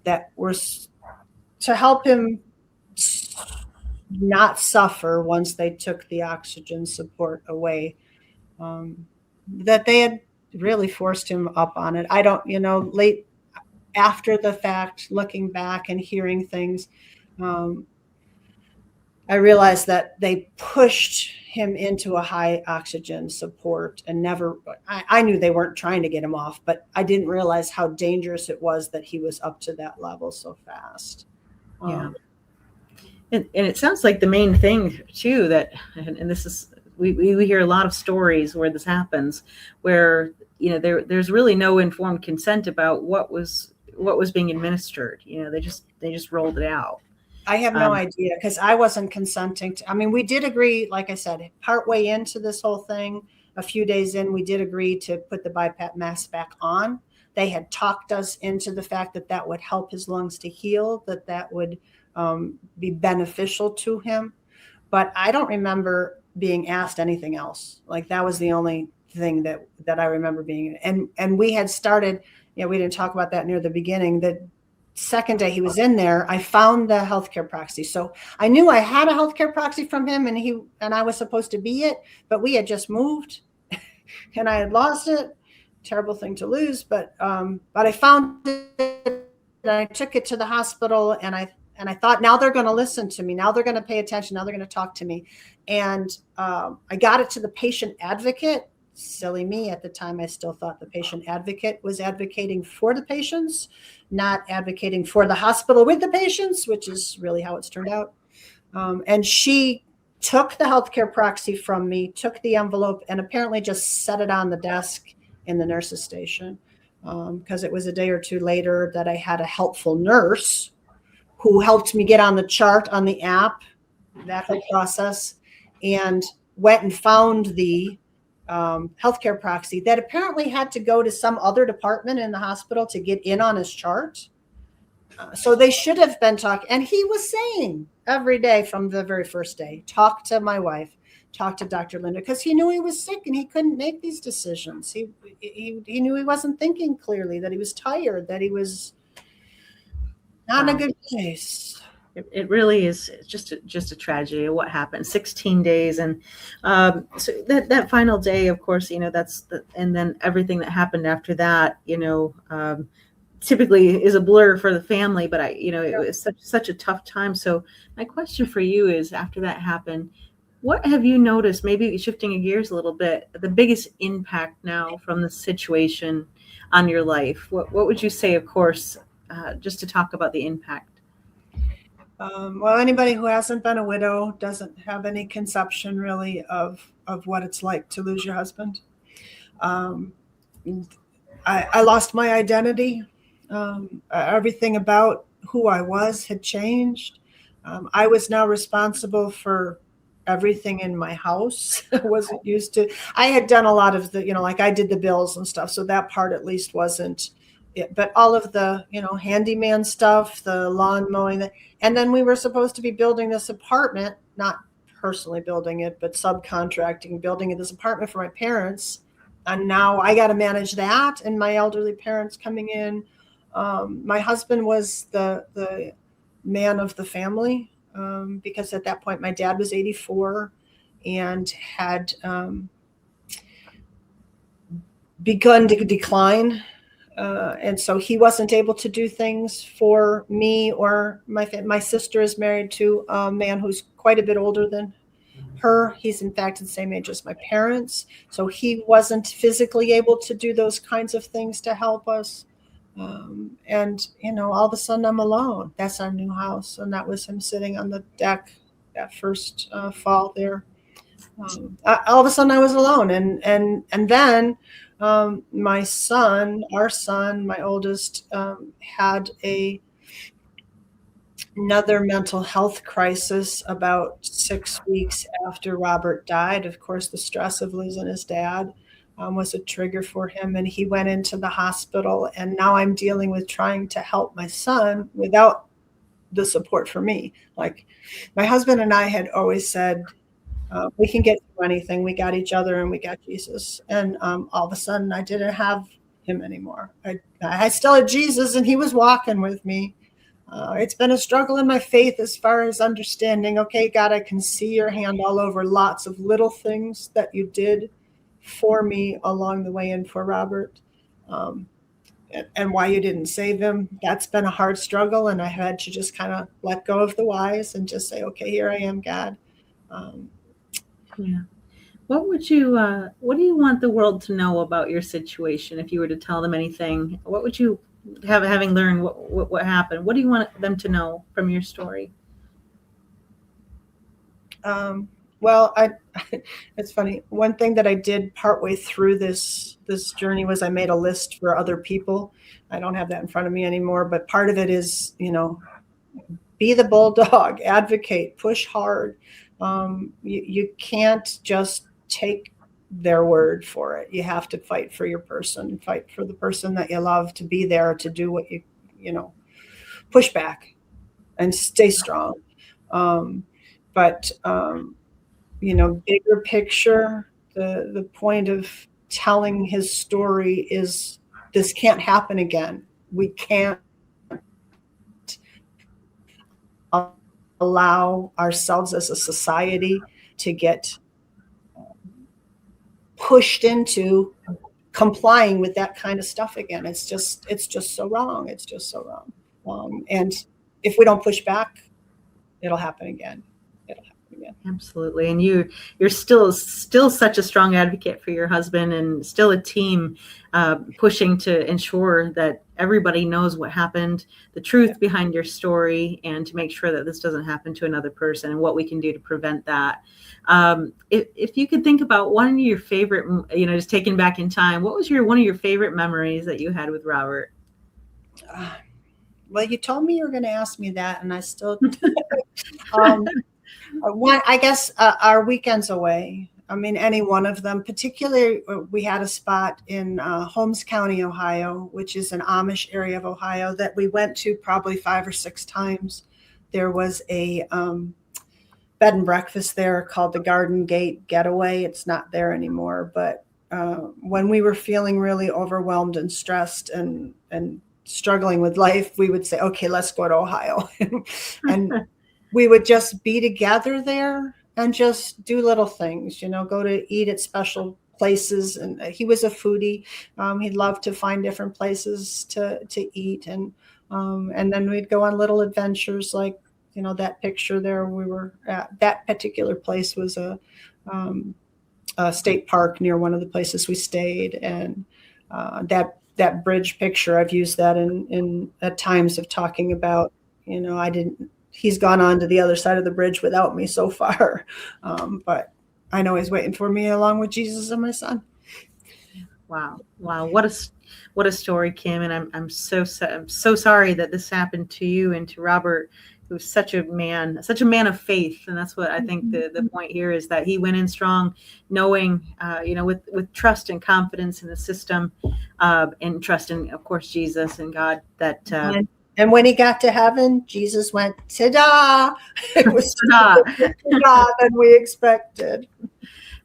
that were to help him not suffer once they took the oxygen support away. That they had really forced him up on it. I don't, late after the fact, looking back and hearing things, I realized that they pushed him into a high oxygen support and never, I knew they weren't trying to get him off, but I didn't realize how dangerous it was that he was up to that level so fast. Yeah. And it sounds like the main thing too, that, and this is, we hear a lot of stories where this happens, where, there's really no informed consent about what was being administered. They just rolled it out. I have no idea, because I wasn't consenting to, we did agree, like I said, partway into this whole thing, a few days in, we did agree to put the BiPAP mask back on. They had talked us into the fact that that would help his lungs to heal, that would be beneficial to him. But I don't remember being asked anything else. Like, that was the only thing that I remember being, and we had started, we didn't talk about that near the beginning, the second day he was in there, I found the healthcare proxy. So I knew I had a healthcare proxy from him, and I was supposed to be it, but we had just moved and I had lost it. Terrible thing to lose, but I found it and I took it to the hospital, and I thought, now they're going to listen to me. Now they're going to pay attention. Now they're going to talk to me. And I got it to the patient advocate. Silly me, at the time, I still thought the patient advocate was advocating for the patients, not advocating for the hospital with the patients, which is really how it's turned out. And she took the healthcare proxy from me, took the envelope, and apparently just set it on the desk in the nurse's station, because it was a day or two later that I had a helpful nurse who helped me get on the chart on the app, that whole process, and went and found the healthcare proxy that apparently had to go to some other department in the hospital to get in on his chart. So they should have been talking. And he was saying every day from the very first day, talk to my wife, talk to Dr. Linda, because he knew he was sick and he couldn't make these decisions. He knew he wasn't thinking clearly, that he was tired, that he was not in a good place. It really is just a tragedy of what happened. 16 days, and so that final day, of course, and then everything that happened after that, typically is a blur for the family. But it was such a tough time. So my question for you is, after that happened, what have you noticed? Maybe shifting gears a little bit, the biggest impact now from the situation on your life. What would you say? Of course, just to talk about the impact. Well, anybody who hasn't been a widow doesn't have any conception really of what it's like to lose your husband. I lost my identity. Everything about who I was had changed. I was now responsible for everything in my house. I wasn't used to. I had done a lot of the, like I did the bills and stuff, so that part at least wasn't it. But all of the, handyman stuff, the lawn mowing, and then we were supposed to be building this apartment, not personally building it, but subcontracting, building this apartment for my parents. And now I got to manage that, and my elderly parents coming in. My husband was the man of the family, because at that point my dad was 84 and had begun to decline. And so he wasn't able to do things for me or my sister is married to a man who's quite a bit older than her. He's in fact the same age as my parents. So he wasn't physically able to do those kinds of things to help us. And, all of a sudden I'm alone. That's our new house. And that was him sitting on the deck that first fall there. All of a sudden I was alone. And then my son, my oldest, had another mental health crisis about 6 weeks after Robert died. Of course, the stress of losing his dad was a trigger for him, and he went into the hospital. And now I'm dealing with trying to help my son without the support for me. Like, my husband and I had always said, we can get through anything. We got each other and we got Jesus. And all of a sudden I didn't have him anymore. I still had Jesus, and he was walking with me. It's been a struggle in my faith as far as understanding, okay, God, I can see your hand all over lots of little things that you did for me along the way and for Robert, and why you didn't save him. That's been a hard struggle, and I had to just kind of let go of the whys and just say, okay, here I am, God. Yeah. What do you want the world to know about your situation? If you were to tell them anything, what would you having learned what happened? What do you want them to know from your story? Well, it's funny. One thing that I did partway through this journey was I made a list for other people. I don't have that in front of me anymore, but part of it is, be the bulldog, advocate, push hard. You can't just take their word for it. You have to fight for your person, fight for the person that you love to be there to do what push back and stay strong. But bigger picture, the point of telling his story is this can't happen again. We can't allow ourselves as a society to get pushed into complying with that kind of stuff again. It's just so wrong. It's just so wrong. And if we don't push back, it'll happen again. Absolutely. And you're still such a strong advocate for your husband, and still a team pushing to ensure that everybody knows what happened, the truth behind your story, and to make sure that this doesn't happen to another person and what we can do to prevent that. If you could think about one of your favorite, just taking back in time, what was one of your favorite memories that you had with Robert? Well, you told me you were going to ask me that, and I still I guess our weekends away. I mean, any one of them. Particularly, we had a spot in Holmes County, Ohio, which is an Amish area of Ohio that we went to probably 5 or 6 times. There was a bed and breakfast there called the Garden Gate Getaway. It's not there anymore. But when we were feeling really overwhelmed and stressed and struggling with life, we would say, okay, let's go to Ohio. And we would just be together there and just do little things, go to eat at special places. And he was a foodie. He'd love to find different places to eat. And then we'd go on little adventures like, that picture there. We were at that particular place was a state park near one of the places we stayed. And that bridge picture, I've used that in at times of talking about, he's gone on to the other side of the bridge without me so far. But I know he's waiting for me along with Jesus and my son. Wow. What a story, Kim. And I'm so sorry that this happened to you and to Robert, who was such a man of faith. And that's what I think the point here is, that he went in strong, knowing, with trust and confidence in the system, and trust in, of course, Jesus and God, that, and when he got to heaven, Jesus went, ta-da! It was ta-da than we expected.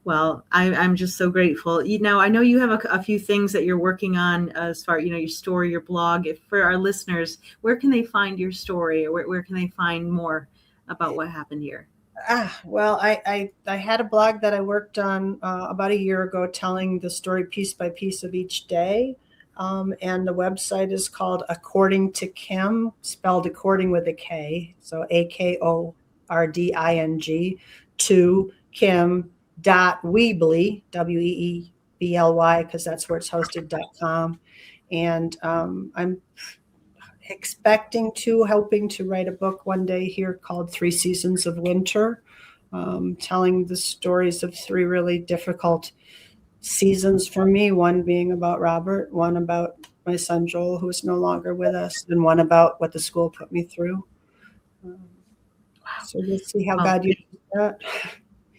Well, I'm just so grateful. I know you have a few things that you're working on as far, your story, your blog. For our listeners, where can they find your story, or where can they find more about what happened here? Well, I had a blog that I worked on about a year ago, telling the story piece by piece of each day. And the website is called According to Kim, spelled according with a K. So AKORDING to Kim.Weebly, WEEBLY, because that's where it's hosted.com. And I'm hoping to write a book one day here called 3 Seasons of Winter, telling the stories of 3 really difficult seasons for me, one being about Robert, one about my son Joel, who's no longer with us, and one about what the school put me through. So we'll see how God uses that.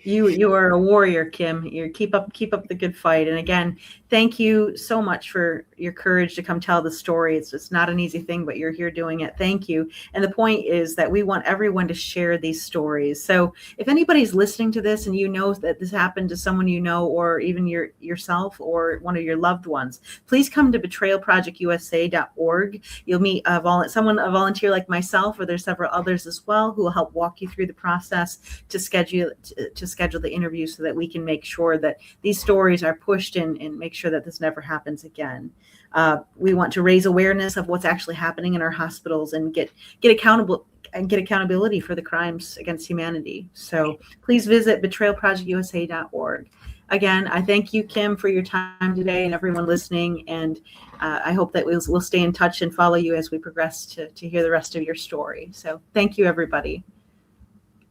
You are a warrior, Kim. You keep up the good fight. And again, thank you so much for your courage to come tell the story. It's not an easy thing, but you're here doing it. Thank you. And the point is that we want everyone to share these stories. So if anybody's listening to this and you know that this happened to someone you know, or even yourself or one of your loved ones, please come to betrayalprojectusa.org. You'll meet a volunteer like myself, or there's several others as well who will help walk you through the process to schedule the interview so that we can make sure that these stories are pushed in and make sure that this never happens again. We want to raise awareness of what's actually happening in our hospitals and get accountability for the crimes against humanity. So please visit betrayalprojectusa.org. Again, I thank you, Kim, for your time today, and everyone listening. And I hope that we'll stay in touch and follow you as we progress to hear the rest of your story. So thank you, everybody.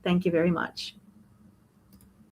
Thank you very much.